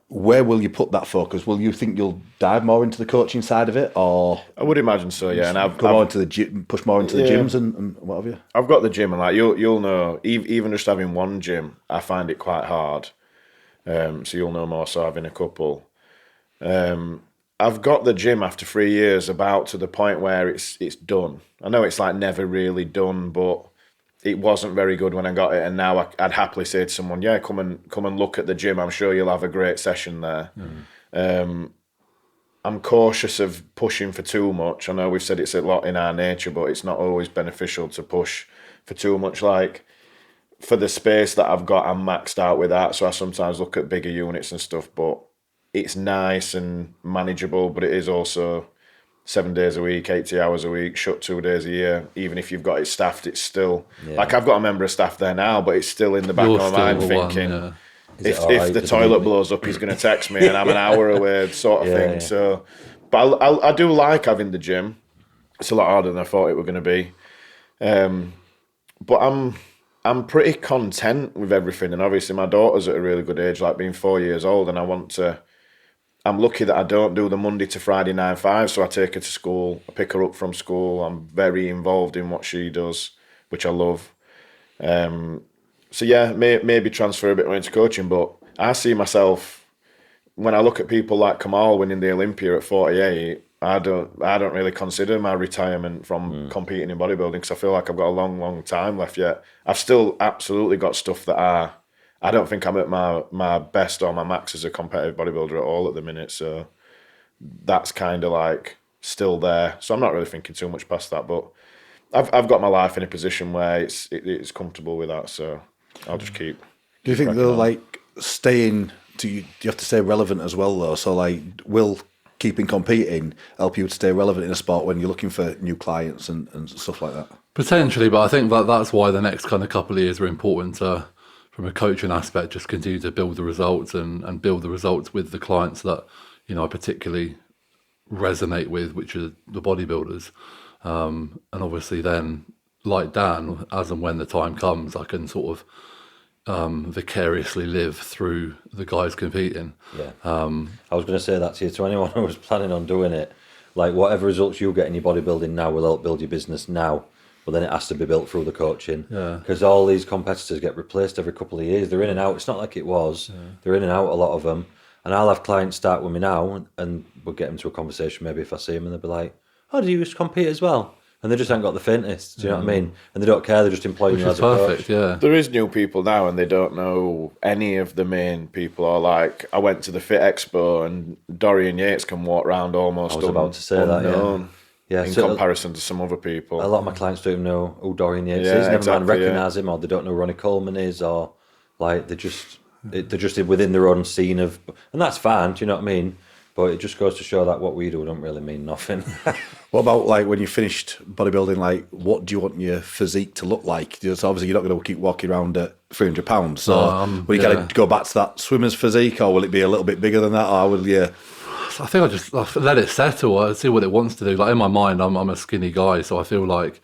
where will you put that focus? Will you think you'll dive more into the coaching side of it, or I would imagine so, yeah. And I've go more into the gym, push more into the gyms and what have you? I've got the gym, and like you'll know, even just having one gym, I find it quite hard. So you'll know more so having a couple. I've got the gym after 3 years about to the point where it's done. I know it's like never really done, but it wasn't very good when I got it, and now I'd happily say to someone, yeah, come and look at the gym. I'm sure you'll have a great session there. I'm cautious of pushing for too much. I know we've said it's a lot in our nature, but it's not always beneficial to push for too much. Like, for the space that I've got, I'm maxed out with that, so I sometimes look at bigger units and stuff, but it's nice and manageable, but it is also 7 days a week, 80 hours a week, shut 2 days a year. Even if you've got it staffed, it's still like, I've got a member of staff there now, but it's still in the back of my mind thinking, if the toilet blows up, he's going to text me and I'm an hour away, sort of thing. Yeah. So, but I do like having the gym. It's a lot harder than I thought it were going to be. But I'm pretty content with everything, and obviously my daughter's at a really good age, like being 4 years old, and I'm lucky that I don't do the Monday to Friday 9-5, so I take her to school, I pick her up from school, I'm very involved in what she does, which I love. So yeah, maybe transfer a bit more into coaching, but I see myself, when I look at people like Kamal winning the Olympia at 48, I don't really consider my retirement from competing in bodybuilding, because I feel like I've got a long time left yet. I've still absolutely got stuff that I don't think I'm at my best or my max as a competitive bodybuilder at all at the minute. So that's kind of like still there. So I'm not really thinking too much past that, but I've got my life in a position where it's comfortable with that, so I'll just keep. Do you think cracking they'll on. like staying? Do you have to stay relevant as well though? So like, will keeping competing help you to stay relevant in a sport when you're looking for new clients and stuff like that? Potentially, but I think that's why the next kind of couple of years are important to, from a coaching aspect, just continue to build the results and build the results with the clients that, you know, I particularly resonate with, which are the bodybuilders. And obviously then, like Dan, as and when the time comes, I can sort of vicariously live through the guys competing. Yeah. I was going to say that to you, to anyone who was planning on doing it. Like, whatever results you get in your bodybuilding now will help build your business now, but then it has to be built through the coaching. Because all these competitors get replaced every couple of years. They're in and out. It's not like it was. They're in and out, a lot of them. And I'll have clients start with me now, and we'll get them to a conversation maybe if I see them, and they'll be like, "Oh, do you used to compete as well?" And they just haven't got the faintest. Do you know what I mean? And they don't care. They're just employing Which you is as a perfect, coach. yeah. There is new people now, and they don't know any of the main people. Or like, I went to the Fit Expo, and Dorian Yates can walk around almost. I was about to say that, unknown yeah. in So comparison to some other people. a lot of my clients don't even know who Dorian Yates Yeah, is. Never exactly, mind recognise him, or they don't know who Ronnie Coleman is, or like they're just within their own scene of, and that's fine. Do you know what I mean? But it just goes to show that what we do don't really mean nothing. What about like when you finished bodybuilding? Like, what do you want your physique to look like? So obviously you're not going to keep walking around at 300 pounds. So will you kind of go back to that swimmer's physique, or will it be a little bit bigger than that, or will you? I think I let it settle. I see what it wants to do. Like in my mind, I'm a skinny guy, so I feel like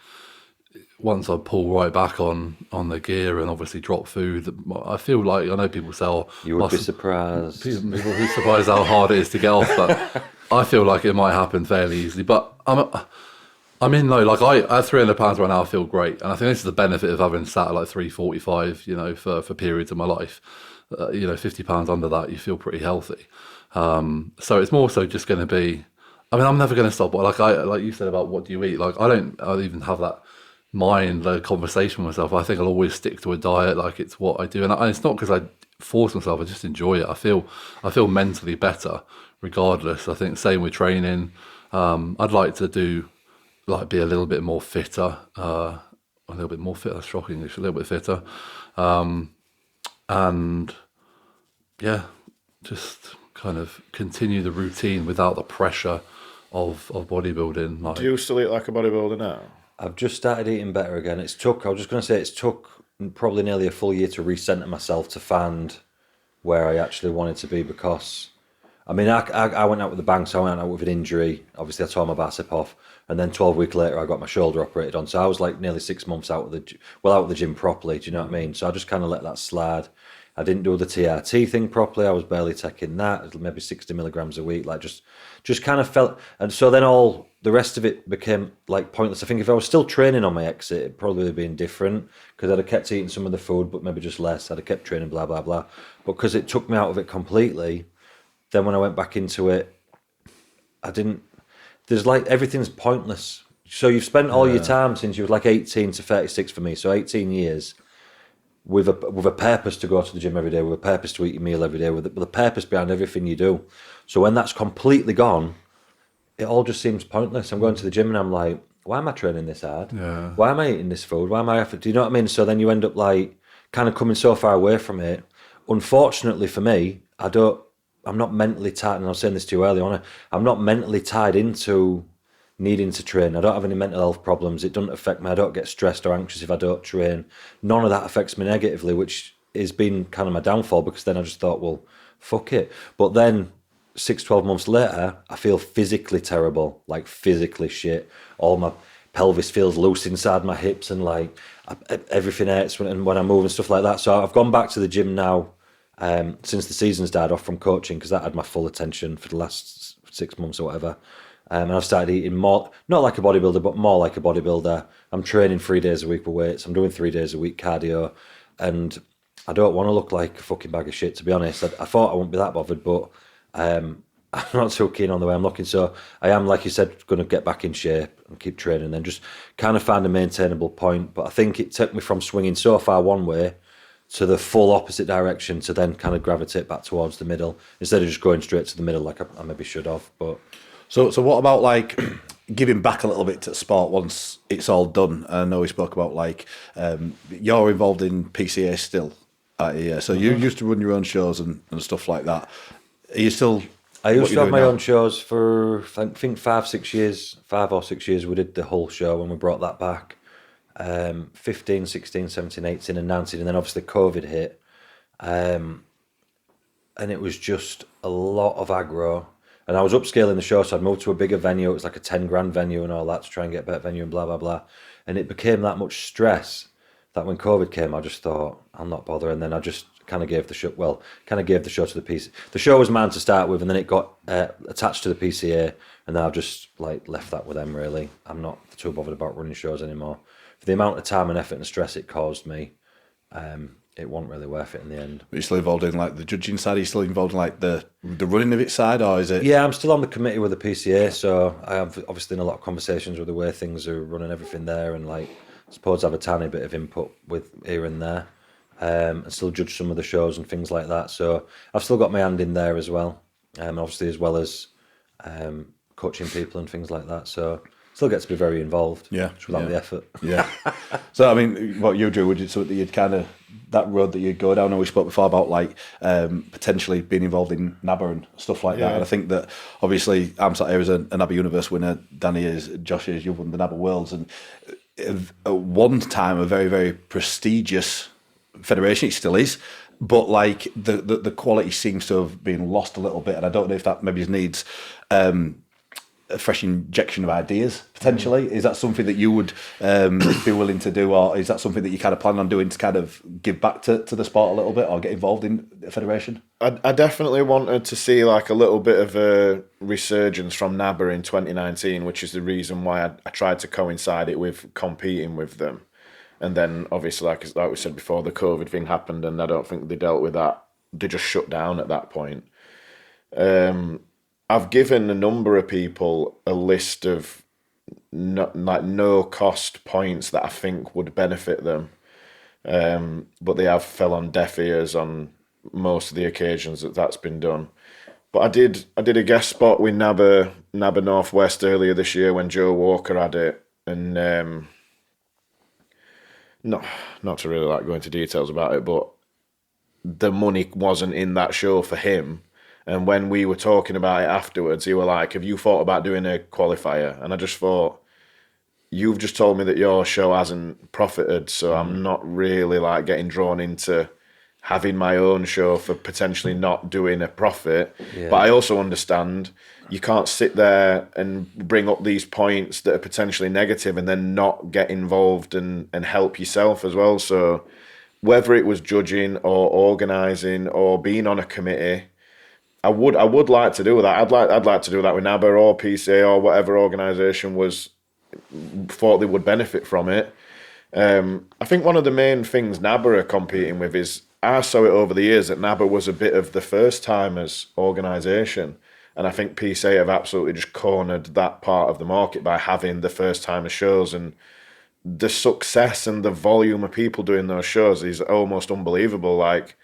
once I pull right back on the gear and obviously drop food, I feel like, I know people say, "Oh, You would be surprised." People will be surprised how hard it is to get off, but I feel like it might happen fairly easily. But I'm in low. Like at 300 pounds right now, I feel great, and I think this is the benefit of having sat at like 345, you know, for periods of my life. 50 pounds under that, you feel pretty healthy. So it's more so just going to be. I mean, I'm never going to stop. Like you said about what do you eat? Like I don't even have that conversation with myself. I think I'll always stick to a diet. Like it's what I do, and it's not because I force myself. I just enjoy it. I feel mentally better regardless. I think same with training. I'd like to be a little bit more fitter. A little bit more fit. That's shocking. A little bit fitter. And yeah, just kind of continue the routine without the pressure of bodybuilding. Like, Do you still eat like a bodybuilder now? I've just started eating better again. It's took probably nearly a full year to recenter myself to find where I actually wanted to be, because I mean, I went out with the bang, so I went out with an injury. Obviously, I tore my bicep off, and then 12 weeks later, I got my shoulder operated on. So I was like nearly 6 months out of the gym properly. Do you know what I mean? So I just kind of let that slide. I didn't do the TRT thing properly. I was barely taking that, maybe 60 milligrams a week. Like just kind of felt, and so then all the rest of it became like pointless. I think if I was still training on my exit, it'd probably have been different, because I'd have kept eating some of the food, but maybe just less. I'd have kept training, blah blah blah. But because it took me out of it completely, then when I went back into it, I didn't. There's like everything's pointless. So you've spent all your time since you were like 18 to 36 for me. So 18 years. With a purpose to go to the gym every day, with a purpose to eat your meal every day, with a purpose behind everything you do. So when that's completely gone, it all just seems pointless. I'm going to the gym and I'm like, why am I training this hard? Yeah. Why am I eating this food? Why am I? Do you know what I mean? So then you end up like kind of coming so far away from it. Unfortunately for me, I'm not mentally tied, and I was saying this to you earlier on, I'm not mentally tied into needing to train. I don't have any mental health problems. It doesn't affect me. I don't get stressed or anxious if I don't train. None of that affects me negatively, which has been kind of my downfall, because then I just thought, well, fuck it. But then 12 months later, I feel physically terrible, like physically shit. All my pelvis feels loose inside my hips, and like everything hurts when I move and stuff like that. So I've gone back to the gym now since the season's died off from coaching, because that had my full attention for the last 6 months or whatever. And I've started eating more, not like a bodybuilder, but more like a bodybuilder. I'm training 3 days a week with weights. I'm doing 3 days a week cardio. And I don't want to look like a fucking bag of shit, to be honest. I thought I wouldn't be that bothered, but I'm not so keen on the way I'm looking. So I am, like you said, going to get back in shape and keep training, and then just kind of find a maintainable point. But I think it took me from swinging so far one way to the full opposite direction, to then kind of gravitate back towards the middle, instead of just going straight to the middle like I maybe should have. But So what about like giving back a little bit to sport once it's all done? I know we spoke about like you're involved in PCA still, so you used to run your own shows and stuff like that. Are you still? I used to have my own shows for I think 5 or 6 years. We did the whole show when we brought that back. 15, 16, 17, 18 and 19, and then obviously COVID hit. And it was just a lot of aggro. And I was upscaling the show, so I'd moved to a bigger venue. It was like a 10 grand venue and all that to try and get a better venue and blah, blah, blah. And it became that much stress that when COVID came, I just thought, I'll not bother. And then I just kind of gave the show, to the PC. The show was mine to start with, and then it got attached to the PCA, and then I've just like left that with them, really. I'm not too bothered about running shows anymore. For the amount of time and effort and stress it caused me, it wasn't really worth it in the end. Are you still involved in like the judging side? Are you still involved in like the running of it side, or is it? Yeah, I'm still on the committee with the PCA, so I have obviously in a lot of conversations with the way things are running, everything there, and like I suppose I have a tiny bit of input with here and there, and still judge some of the shows and things like that. So I've still got my hand in there as well, obviously as well as coaching people and things like that. So still get to be very involved. Yeah, just without the effort. Yeah. So I mean, what you do, would you something that you'd kind of that road that you'd go down? I know we spoke before about like potentially being involved in NABA and stuff like that. And I think that obviously I'm sat here as a NABA Universe winner. Danny is, Josh is, you've won the NABA Worlds, and at one time a very, very prestigious federation. It still is, but like the quality seems to have been lost a little bit, and I don't know if that maybe needs a fresh injection of ideas potentially. Is that something that you would be willing to do, or is that something that you kind of plan on doing to kind of give back to the sport a little bit, or get involved in the federation? I definitely wanted to see like a little bit of a resurgence from NABA in 2019, which is the reason why I tried to coincide it with competing with them. And then obviously, like we said before, the COVID thing happened, and I don't think they dealt with that. They just shut down at that point. I've given a number of people a list of no cost points that I think would benefit them, but they have fell on deaf ears on most of the occasions that's been done. But I did a guest spot with NABA Northwest earlier this year when Joe Walker had it, and not to really like go into details about it, but the money wasn't in that show for him. And when we were talking about it afterwards, he were like, have you thought about doing a qualifier? And I just thought, you've just told me that your show hasn't profited, so I'm not really like getting drawn into having my own show for potentially not doing a profit. Yeah. But I also understand you can't sit there and bring up these points that are potentially negative and then not get involved and help yourself as well. So whether it was judging or organising or being on a committee, I would like to do that. I'd like to do that with NABA or PCA or whatever organisation thought they would benefit from it. I think one of the main things NABA are competing with is, I saw it over the years that NABA was a bit of the first timers organisation, and I think PCA have absolutely just cornered that part of the market by having the first timer shows, and the success and the volume of people doing those shows is almost unbelievable. Like,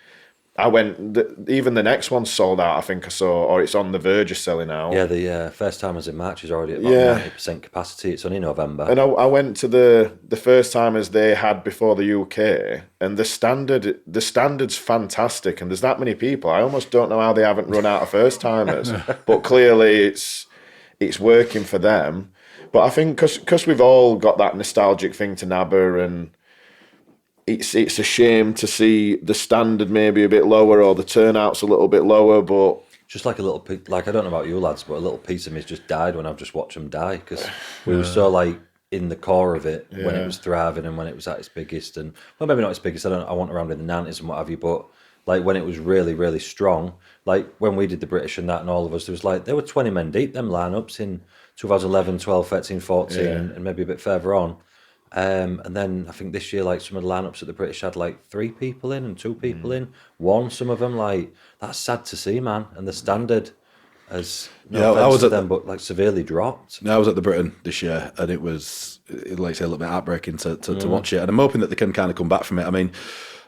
I went, even the next one sold out, I think I saw, or it's on the verge of selling out. Yeah, the first timers in March is already at about 90% capacity. It's only November. And I went to the first timers they had before the UK, and the standard's fantastic, and there's that many people. I almost don't know how they haven't run out of first timers, but clearly it's working for them. But I think because we've all got that nostalgic thing to NABA, and it's a shame to see the standard maybe a bit lower or the turnout's a little bit lower, but just like a little, like, I don't know about you lads, but a little piece of me's just died when I've just watched them die, because we were so like in the core of it when it was thriving and when it was at its biggest, and well, maybe not its biggest. I want around in the 90s and what have you, but like when it was really, really strong, like when we did the British and that, and all of us, there were 20 men deep, them lineups in 2011, 12, 13, 14, and maybe a bit further on. And then I think this year, like some of the lineups at the British had like 3 people in and 2 people in. Some of them, like, that's sad to see, man. And the standard has I was at them, but like severely dropped. I was at the Britain this year, and it was, like I say, a little bit heartbreaking to watch it. And I'm hoping that they can kind of come back from it. I mean,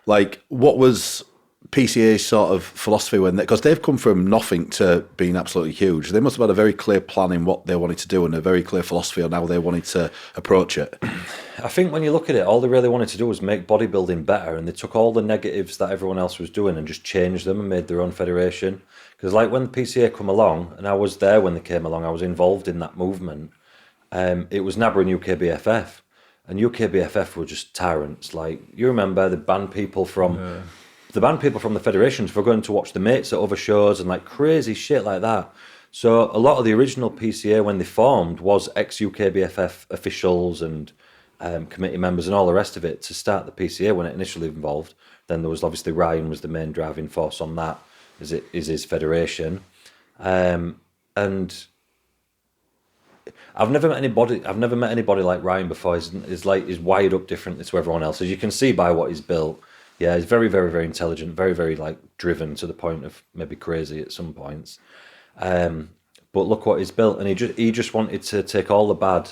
like, what was PCA's sort of philosophy because they've come from nothing to being absolutely huge. They must have had a very clear plan in what they wanted to do and a very clear philosophy on how they wanted to approach it. I think when you look at it, all they really wanted to do was make bodybuilding better, and they took all the negatives that everyone else was doing and just changed them and made their own federation. Because like when the PCA come along, and I was there when they came along, I was involved in that movement. It was NABBA and UKBFF, and UKBFF were just tyrants. Like, you remember they banned people from the federations for going to watch the mates at other shows and like crazy shit like that. So a lot of the original PCA when they formed was ex-UKBFF officials and committee members and all the rest of it to start the PCA when it initially involved. Then there was obviously Ryan was the main driving force on that, is his federation. And I've never met anybody like Ryan before. He's wired up differently to everyone else, as you can see by what he's built. Yeah, he's very, very, very intelligent, very, very like driven to the point of maybe crazy at some points. But look what he's built, and he just wanted to take all the bad,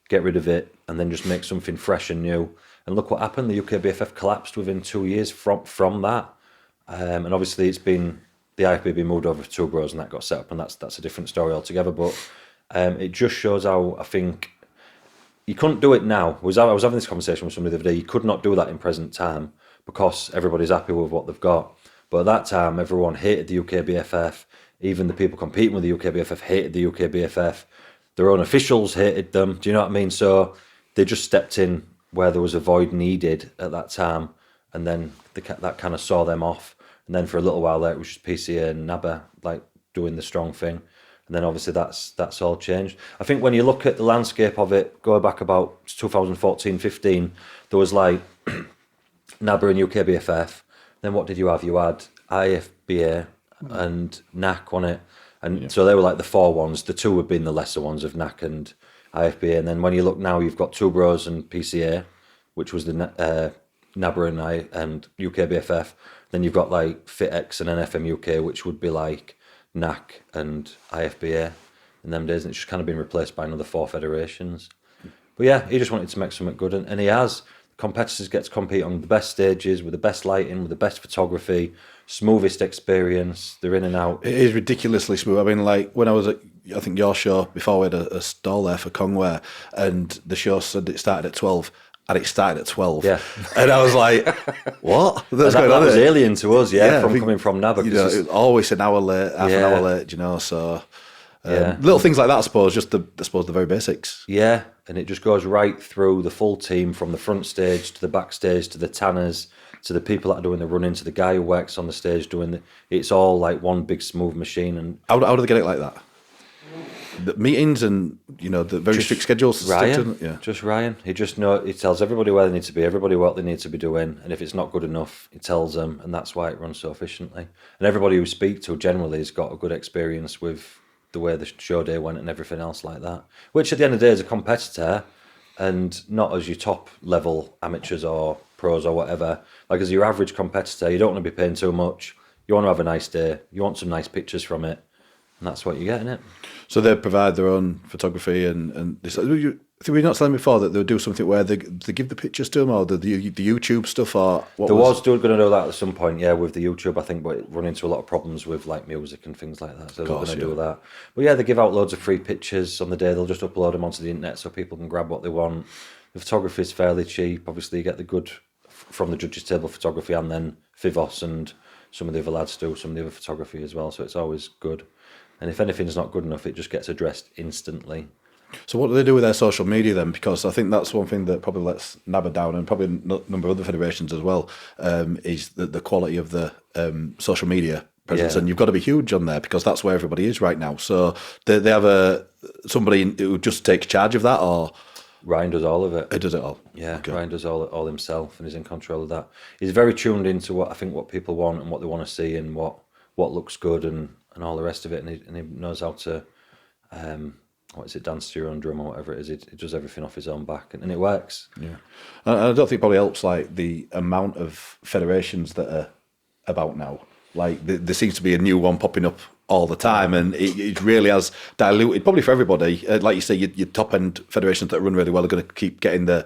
get rid of it, and then just make something fresh and new. And look what happened. The UKBFF collapsed within 2 years from that. And obviously it's been the IFBB moved over to Two Bros and that got set up, and that's a different story altogether. But it just shows how I think you couldn't do it now. I was having this conversation with somebody the other day. You could not do that in present time because everybody's happy with what they've got. But at that time, everyone hated the UKBFF. Even the people competing with the UKBFF hated the UKBFF. Their own officials hated them. Do you know what I mean? So they just stepped in where there was a void needed at that time, and then that kind of saw them off. And then for a little while there, it was just PCA and NABBA like doing the strong thing. And then obviously that's all changed. I think when you look at the landscape of it, go back about 2014-15, there was like NABBA and UKBFF. Then what did you have? You had IFBA and NAC on it. And so they were like the four ones. The two have been the lesser ones of NAC and IFBA. And then when you look now, you've got Two Bros and PCA, which was the NABBA and UKBFF. Then you've got like FitX and NFM UK, which would be like NAC and IFBA in them days. And it's just kind of been replaced by another four federations. But yeah, he just wanted to make something good. And he has. Competitors get to compete on the best stages, with the best lighting, with the best photography, smoothest experience. They're in and out. It is ridiculously smooth. I mean, like when I was at, I think your show before, we had a stall there for Kongware, and the show said it started at 12, and it started at 12. Yeah. And I was like, what? That was alien to us, coming from NABBA. You know, it always an hour late, half an hour late, you know, so... little things like that, I suppose, just the very basics. Yeah, and it just goes right through the full team, from the front stage to the backstage to the tanners to the people that are doing the running to the guy who works on the stage doing the. It's all like one big smooth machine. And how do they get it like that? The meetings and the very strict schedules. Ryan, just Ryan. He tells everybody where they need to be, everybody what they need to be doing, and if it's not good enough, he tells them, and that's why it runs so efficiently. And everybody who speak to generally has got a good experience with the way the show day went and everything else like that, which at the end of the day is a competitor and not as your top level amateurs or pros or whatever. Like as your average competitor, you don't want to be paying too much. You want to have a nice day. You want some nice pictures from it, and that's what you get in it. So they provide their own photography and this. Were you not telling me before that they would do something where they give the pictures to them, or the YouTube stuff, or what? There was going to do that at some point, with the YouTube, I think, but it run into a lot of problems with like music and things like that. So they're going to do that. But they give out loads of free pictures on the day. They'll just upload them onto the internet so people can grab what they want. The photography is fairly cheap. Obviously, you get the good from the judges' table photography, and then Fivos and some of the other lads do some of the other photography as well. So it's always good. And if anything's not good enough, it just gets addressed instantly. So what do they do with their social media then? Because I think that's one thing that probably lets NABBA down, and probably a number of other federations as well, is the quality of the social media presence. And you've got to be huge on there because that's where everybody is right now. So they have somebody who just takes charge of that, or... Ryan does all of it. He does it all? Yeah, okay. Ryan does all himself and is in control of that. He's very tuned into what people want and what they want to see and what looks good and all the rest of it. And he knows how to... dance to your own drum or whatever it is. He does everything off his own back, and it works. Yeah, and I don't think it probably helps like the amount of federations that are about now. Like there seems to be a new one popping up all the time, and it really has diluted probably for everybody. Like you say, your top end federations that run really well are going to keep getting the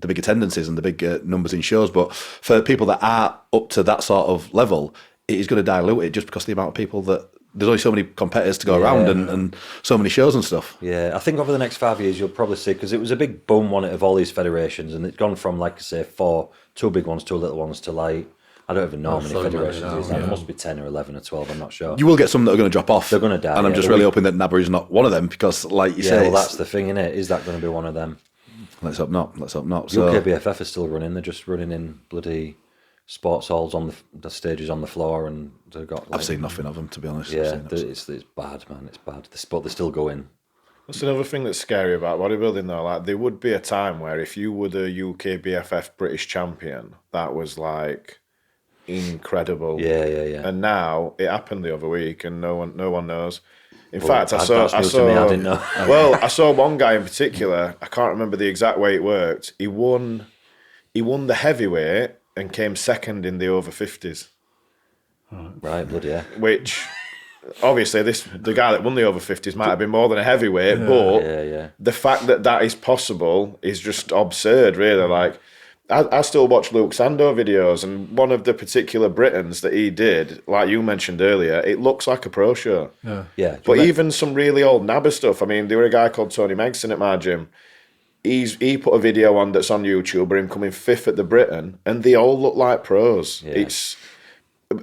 the big attendances and the big numbers in shows. But for people that are up to that sort of level, it is going to dilute it just because of the amount of people that there's only so many competitors to go around and so many shows and stuff. Yeah, I think over the next 5 years you'll probably see, because it was a big boom on it of all these federations, and it's gone from, like I say, 2 big ones, 2 little ones, to like, I don't even know how many federations it is. There must be 10 or 11 or 12, I'm not sure. You will get some that are going to drop off. They're going to die. And I'm just really hoping that NABBA is not one of them, because like you say... well, that's the thing, innit? Is that going to be one of them? Let's hope not. So, UKBFF is still running. They're just running in bloody sports halls on the stages on the floor, and they've got... I've seen nothing of them, to be honest. Yeah, it's bad, man. It's bad. But they're still going. That's another thing that's scary about bodybuilding, though. Like, there would be a time where if you were the UKBFF British champion, that was like incredible. Yeah. And now it happened the other week, and no one knows. In Well, fact, I saw. I didn't know. Well, I saw one guy in particular. I can't remember the exact way it worked. He won the heavyweight and came second in the over 50s. Right, bloody yeah. Which, obviously, the guy that won the over 50s might have been more than a heavyweight, but the fact that is possible is just absurd, really. Like, I still watch Luke Sando videos, and one of the particular Britons that he did, like you mentioned earlier, it looks like a pro show. Yeah. But even some really old NABBA stuff. I mean, there were a guy called Tony Megson at my gym. He put a video on that's on YouTube of him coming 5th at the Britain, and they all look like pros. Yeah.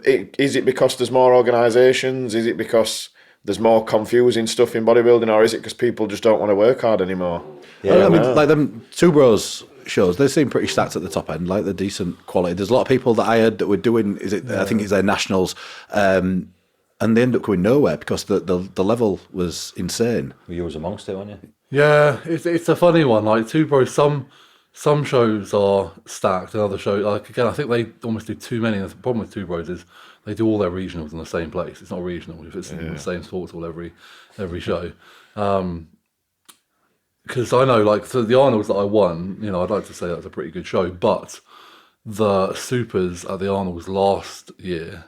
Is it because there's more organisations? Is it because there's more confusing stuff in bodybuilding, or is it because people just don't want to work hard anymore? Yeah, I mean, like them Two Bros shows, they seem pretty stacked at the top end, like they're decent quality. There's a lot of people that I heard that were doing, I think it's their nationals, and they end up going nowhere because the level was insane. Well, you was amongst it, weren't you? Yeah, it's a funny one. Like Two Bros, some shows are stacked, and other shows, like again, I think they almost do too many. And the problem with Two Bros is they do all their regionals in the same place. It's not regional if it's in the same sports all every show. Because I know, like, so the Arnold's that I won, you know, I'd like to say that was a pretty good show, but the supers at the Arnold's last year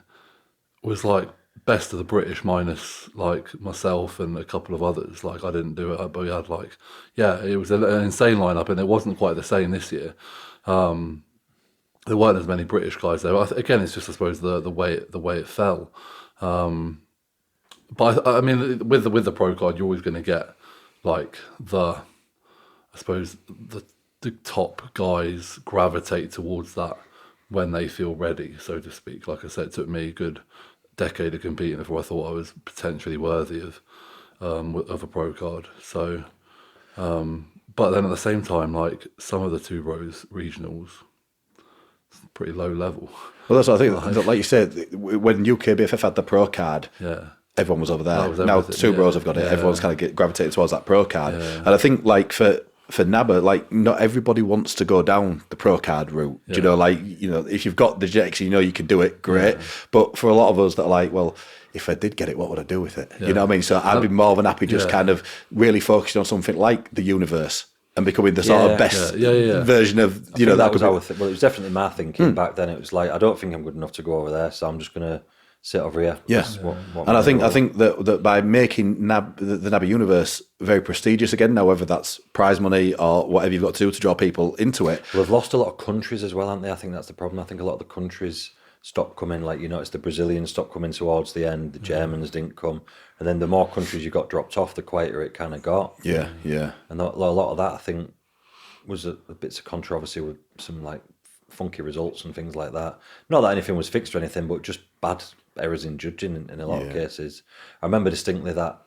was like best of the British minus like myself and a couple of others. Like, I didn't do it, but we had like, it was an insane lineup, and it wasn't quite the same this year. There weren't as many British guys there. Again, it's just, I suppose, the way it fell. But I mean, with the pro card, you're always going to get like I suppose the top guys gravitate towards that when they feel ready, so to speak. Like I said, it took me a good decade of competing before I thought I was potentially worthy of a pro card. So, but then at the same time, like some of the Two Bros regionals, it's pretty low level. Well, that's what I think. Like you said, when UKBFF had the pro card, everyone was over there. Now Two Bros have got it. Everyone's kind of gravitated towards that pro card, and I think like for NABBA, like not everybody wants to go down the pro card route. Do you know, like, you know, if you've got the genetics, you know you can do it, great. But for a lot of us that are like, well, if I did get it, what would I do with it? You know what I mean? So I'd be more than happy just kind of really focusing on something like the universe and becoming the sort of best version of, you know, that was our well, it was definitely my thinking back then. It was like, I don't think I'm good enough to go over there, so I'm just gonna sit over here. Yes, and I think that by making the NABBA universe very prestigious again, now whether that's prize money or whatever you've got to do to draw people into it. Well, they've lost a lot of countries as well, haven't they? I think that's the problem. I think a lot of the countries stopped coming. Like, you notice the Brazilians stopped coming towards the end, the Germans didn't come, and then the more countries you got dropped off, the quieter it kind of got. Yeah. And a lot of that, I think, was a bits of controversy with some like funky results and things like that. Not that anything was fixed or anything, but just bad errors in judging in a lot of cases. I remember distinctly that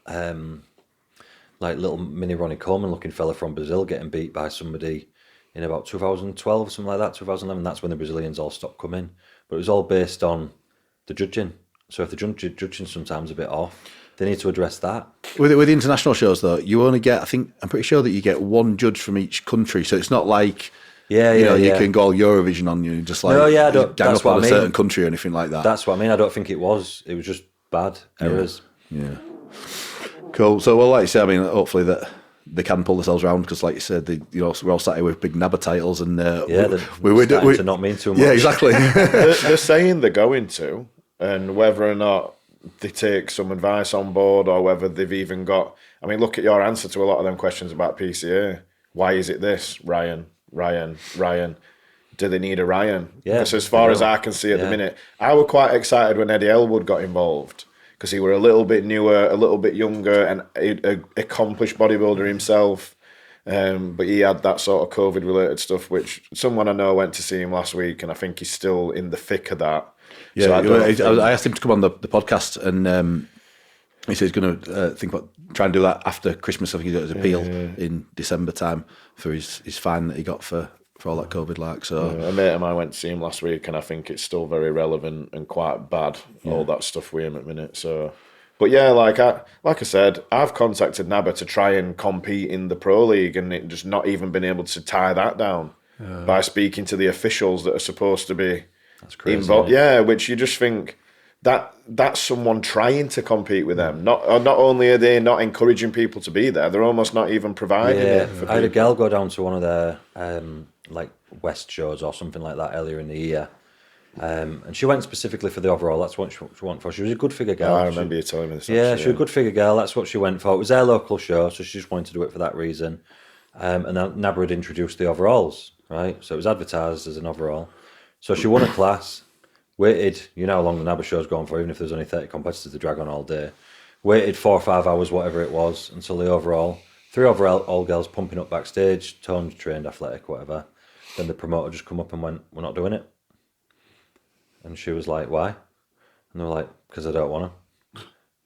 like little mini Ronnie Coleman looking fella from Brazil getting beat by somebody in about 2012, something like that, 2011. That's when the Brazilians all stopped coming. But it was all based on the judging. So if the judging sometimes a bit off, they need to address that. With the international shows, though, you only get, I'm pretty sure that you get one judge from each country. So it's not like, you can go all Eurovision on you, just like gang up on a certain country or anything like that. That's what I mean. I don't think it was. It was just bad errors. Yeah. Cool. So, well, like you said, I mean, hopefully that they can pull themselves around, because, like you said, we're all sat here with big NABBA titles, and we're starting to not mean too much. Yeah, exactly. They're saying they're going to, and whether or not they take some advice on board, or whether they've even got. I mean, look at your answer to a lot of them questions about PCA. Why is it this, Ryan? Ryan. Do they need a Ryan? Yeah, Because as far as I can see at the minute, I was quite excited when Eddie Elwood got involved because he were a little bit newer, a little bit younger, and an accomplished bodybuilder himself. But he had that sort of COVID-related stuff, which someone I know went to see him last week, and I think he's still in the thick of that. Yeah, So I asked him to come on the podcast, and he said he's going to think about trying to do that after Christmas. I think he got his appeal in December time for his fine that he got for all that COVID. So a mate of mine went to see him last week, and I think it's still very relevant and quite bad. All that stuff with him at the minute. So, but yeah, like I said, I've contacted NABA to try and compete in the Pro League, and it just not even been able to tie that down by speaking to the officials that are supposed to be involved. Yeah, which you just think that's someone trying to compete with them. Not only are they not encouraging people to be there, they're almost not even providing it for people. I had a girl go down to one of their like West shows or something like that earlier in the year, and she went specifically for the overall. That's what she went for. She was a good figure girl. I remember you telling me this. Yeah, she was a good figure girl. That's what she went for. It was their local show, so she just wanted to do it for that reason. And then NABA had introduced the overalls, right? So it was advertised as an overall. So she won a class. Waited, you know how long the NABA show's gone for, even if there's only 30 competitors to drag on all day. Waited 4 or 5 hours, whatever it was, until the overall. 3 overall girls pumping up backstage, toned, trained, athletic, whatever. Then the promoter just come up and went, "We're not doing it." And she was like, "Why?" And they were like, "Because I don't want to."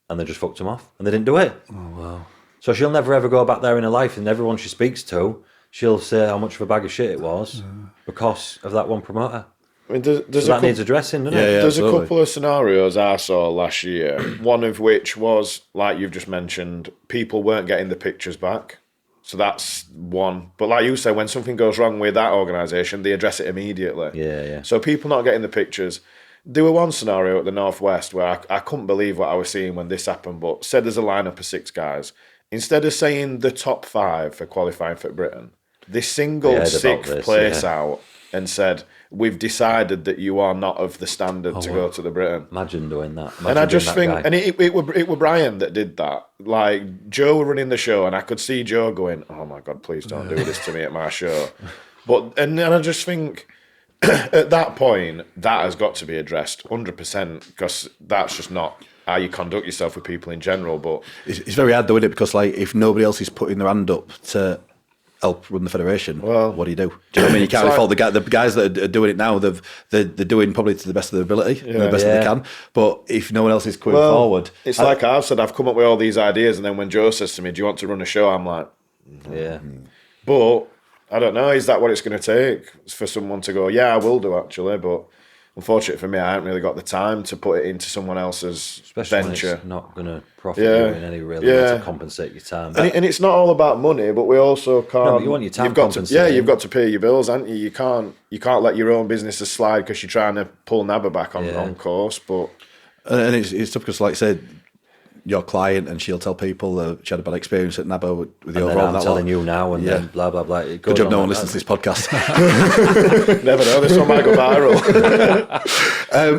And they just fucked them off. And they didn't do it. Oh, wow. So she'll never ever go back there in her life, and everyone she speaks to, she'll say how much of a bag of shit it was because of that one promoter. I mean, there's So that needs addressing, doesn't it? There's a couple of scenarios I saw last year, one of which was, like you've just mentioned, people weren't getting the pictures back. So that's one. But like you say, when something goes wrong with that organisation, they address it immediately. Yeah. So people not getting the pictures. There were one scenario at the Northwest where I couldn't believe what I was seeing when this happened, but said there's a lineup of 6 guys. Instead of saying the top 5 for qualifying for Britain, they singled 6th place out and said, "We've decided that you are not of the standard to go to the Britain." Imagine doing that. And I just think, and it were Brian that did that. Like, Joe were running the show, and I could see Joe going, "Oh my God, please don't do this to me at my show." And then I just think, at that point, that has got to be addressed 100%, because that's just not how you conduct yourself with people in general. But it's very hard though, isn't it? Because like, if nobody else is putting their hand up to help run the federation, well, what do you do? Do you know what I mean? You can't fault the guys that are doing it now. They're doing probably to the best of their ability, and the best that they can. But if no one else is coming forward, it's like I've said, I've come up with all these ideas, and then when Joe says to me, "Do you want to run a show?" I'm like, yeah. But I don't know. Is that what it's going to take for someone to go, "Yeah, I will do actually"? But unfortunately for me, I haven't really got the time to put it into someone else's venture. When it's not going to profit you in any real way to compensate your time. And it's not all about money, but we also can't. No, but you want your time you've got compensated. you've got to pay your bills, haven't you? You can't let your own businesses slide because you're trying to pull NABA back on course. But and it's tough because, like I said, your client, and she'll tell people she had a bad experience at NABA with the overall. I'm telling you now, and then blah blah blah. Good job no one listens to this podcast. Never know, this one might go viral.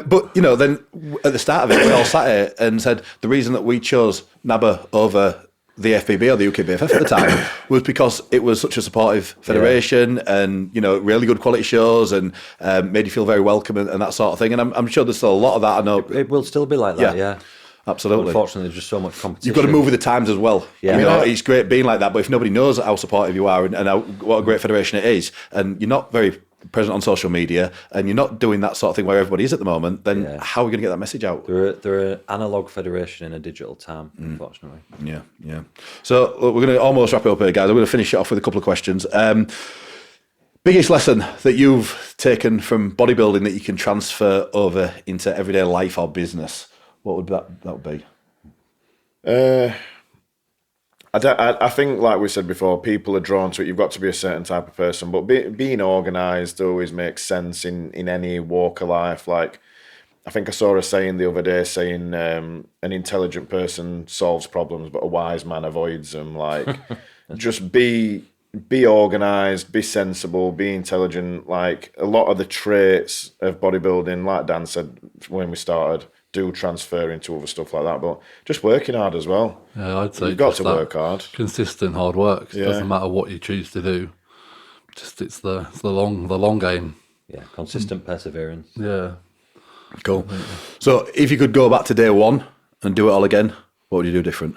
But then at the start of it, we all sat here and said the reason that we chose NABA over the FBB or the UKBFF at the time was because it was such a supportive federation, and really good quality shows, and made you feel very welcome and that sort of thing. And I'm sure there's still a lot of that. I know it will still be like that. Yeah. Absolutely. Unfortunately, there's just so much competition. You've got to move with the times as well. Yeah. It's great being like that, but if nobody knows how supportive you are and what a great federation it is, and you're not very present on social media, and you're not doing that sort of thing where everybody is at the moment, then how are we going to get that message out? They're an analogue federation in a digital time, unfortunately. Yeah. So we're going to almost wrap it up here, guys. I'm going to finish it off with a couple of questions. Biggest lesson that you've taken from bodybuilding that you can transfer over into everyday life or business? What would that would be? I think, like we said before, people are drawn to it. You've got to be a certain type of person, but being organised always makes sense in any walk of life. Like, I think I saw a saying the other day saying, an intelligent person solves problems, but a wise man avoids them. Like, just be organised, be sensible, be intelligent. Like, a lot of the traits of bodybuilding, like Dan said when we started, do transfer into other stuff like that, but just working hard as well. Yeah, I'd say you've got to work hard. Consistent hard work. It doesn't matter what you choose to do. just it's the long game. Yeah, consistent perseverance. Yeah. Cool. So if you could go back to day one and do it all again, what would you do different?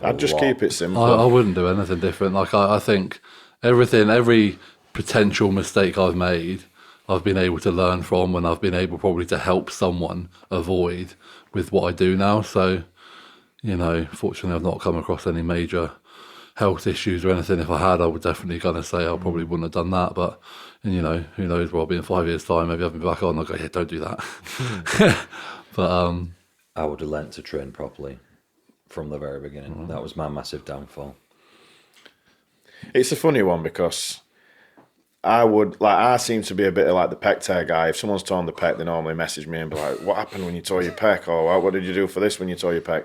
I'd just keep it simple. I wouldn't do anything different. Like I think every potential mistake I've made, I've been able to learn from, and I've been able probably to help someone avoid with what I do now. So, fortunately I've not come across any major health issues or anything. If I had, I would definitely kind of say I probably wouldn't have done that. But, who knows, Robbie, in 5 years' time, maybe I'll be back on. I'll go, yeah, don't do that. But I would have learnt to train properly from the very beginning. That was my massive downfall. It's a funny one because I seem to be a bit of like the pec tear guy. If someone's torn the pec, they normally message me and be like, what happened when you tore your pec? Or what did you do for this when you tore your pec?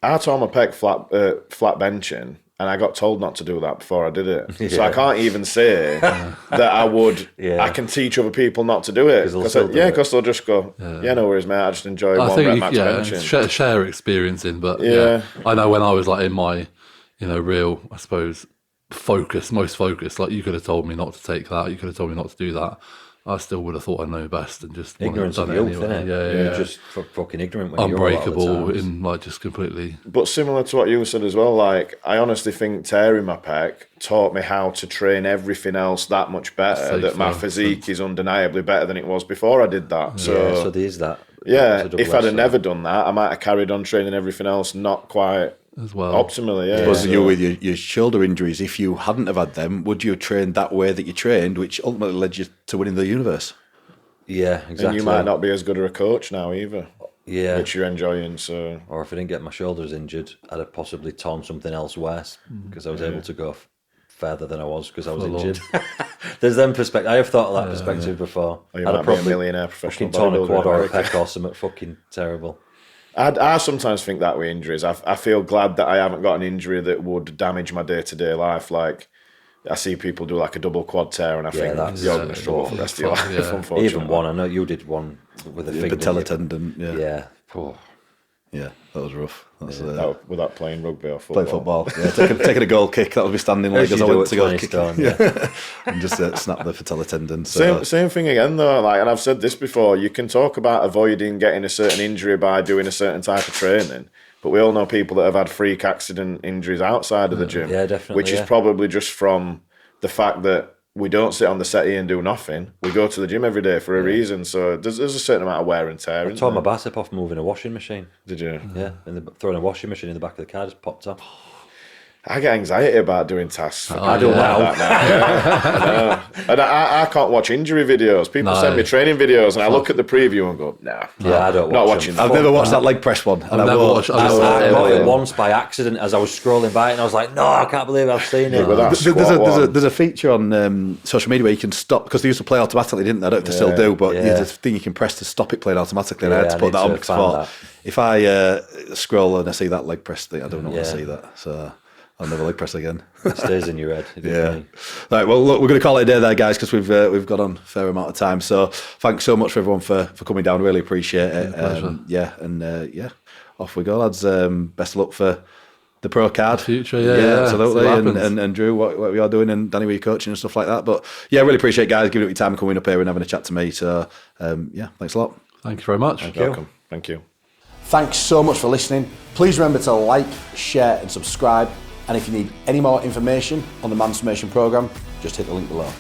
I tore my pec flat benching, and I got told not to do that before I did it. Yeah. So I can't even say that I would. Yeah. I can teach other people not to do it. Because they'll just go, no worries, mate. I just enjoy one rep max benching. Share experiencing, but I know when I was like in my, real, I suppose, most focused, like you could have told me not to take that, you could have told me not to do that, I still would have thought I know best and just ignorance of youth, isn't it? Yeah. Just fucking ignorant when unbreakable you're in like just completely. But similar to what you said as well, like I honestly think tearing my pec taught me how to train everything else that much better. That my physique is undeniably better than it was before I did that. So there's that. Yeah, if I'd have never done that, I might have carried on training everything else not quite as well optimally. Yeah, suppose you with your shoulder injuries, if you hadn't have had them, would you have trained that way that you trained, which ultimately led you to winning the universe? Yeah, exactly. And you might not be as good of a coach now either. Yeah, which you're enjoying. So, or if I didn't get my shoulders injured, I'd have possibly torn something else worse because I was able to go further than I was because I was injured. There's them perspective. I have thought of that perspective before. I'd have probably be a millionaire professional torn a quad or a pec or something fucking terrible. I sometimes think that with injuries, I feel glad that I haven't got an injury that would damage my day-to-day life. Like, I see people do like a double quad tear, and I think you're going to struggle for the rest of your life, unfortunately. Even one, I know you did one with a finger. Patella tendon, Yeah. Yeah, that was rough. That's, without playing rugby or football. Playing football, yeah. Taking a goal kick, that would be standing leg as I went to go kick. And just snap the patella tendon. So. Same thing again though, like, and I've said this before, you can talk about avoiding getting a certain injury by doing a certain type of training, but we all know people that have had freak accident injuries outside of the gym. Yeah, definitely. Which is probably just from the fact that we don't sit on the settee and do nothing. We go to the gym every day for a reason. So there's a certain amount of wear and tear. I tore my bicep off moving a washing machine. Did you? Yeah, throwing a washing machine in the back of the car just popped off. I get anxiety about doing tasks. I don't like that now. And I can't watch injury videos. People send me training videos, and I look at the preview and go, nah. Yeah, I don't. Not watching. I've never watched that leg press one. I've never watched. I got it once by accident as I was scrolling by it, and I was like, no, I can't believe I've seen it. There's a feature on social media where you can stop, because they used to play automatically, didn't they? I don't know if they still do, but there's a thing you can press to stop it playing automatically. And I had to put that on because I thought, if I scroll and I see that leg press thing, I don't want to see that. So I'll never leg press again. It stays in your head. Right, well, look, we're going to call it a day there, guys, because we've got on a fair amount of time. So thanks so much for everyone for coming down. Really appreciate it. Off we go, lads. Best of luck for the pro card. Future, absolutely. And Drew, what we are doing, and Danny, where you're coaching and stuff like that. But yeah, really appreciate it, guys, giving up your time and coming up here and having a chat to me. So thanks a lot. Thank you very much. Welcome. Thank you. Thanks so much for listening. Please remember to like, share and subscribe. And if you need any more information on the Transformation Programme, just hit the link below.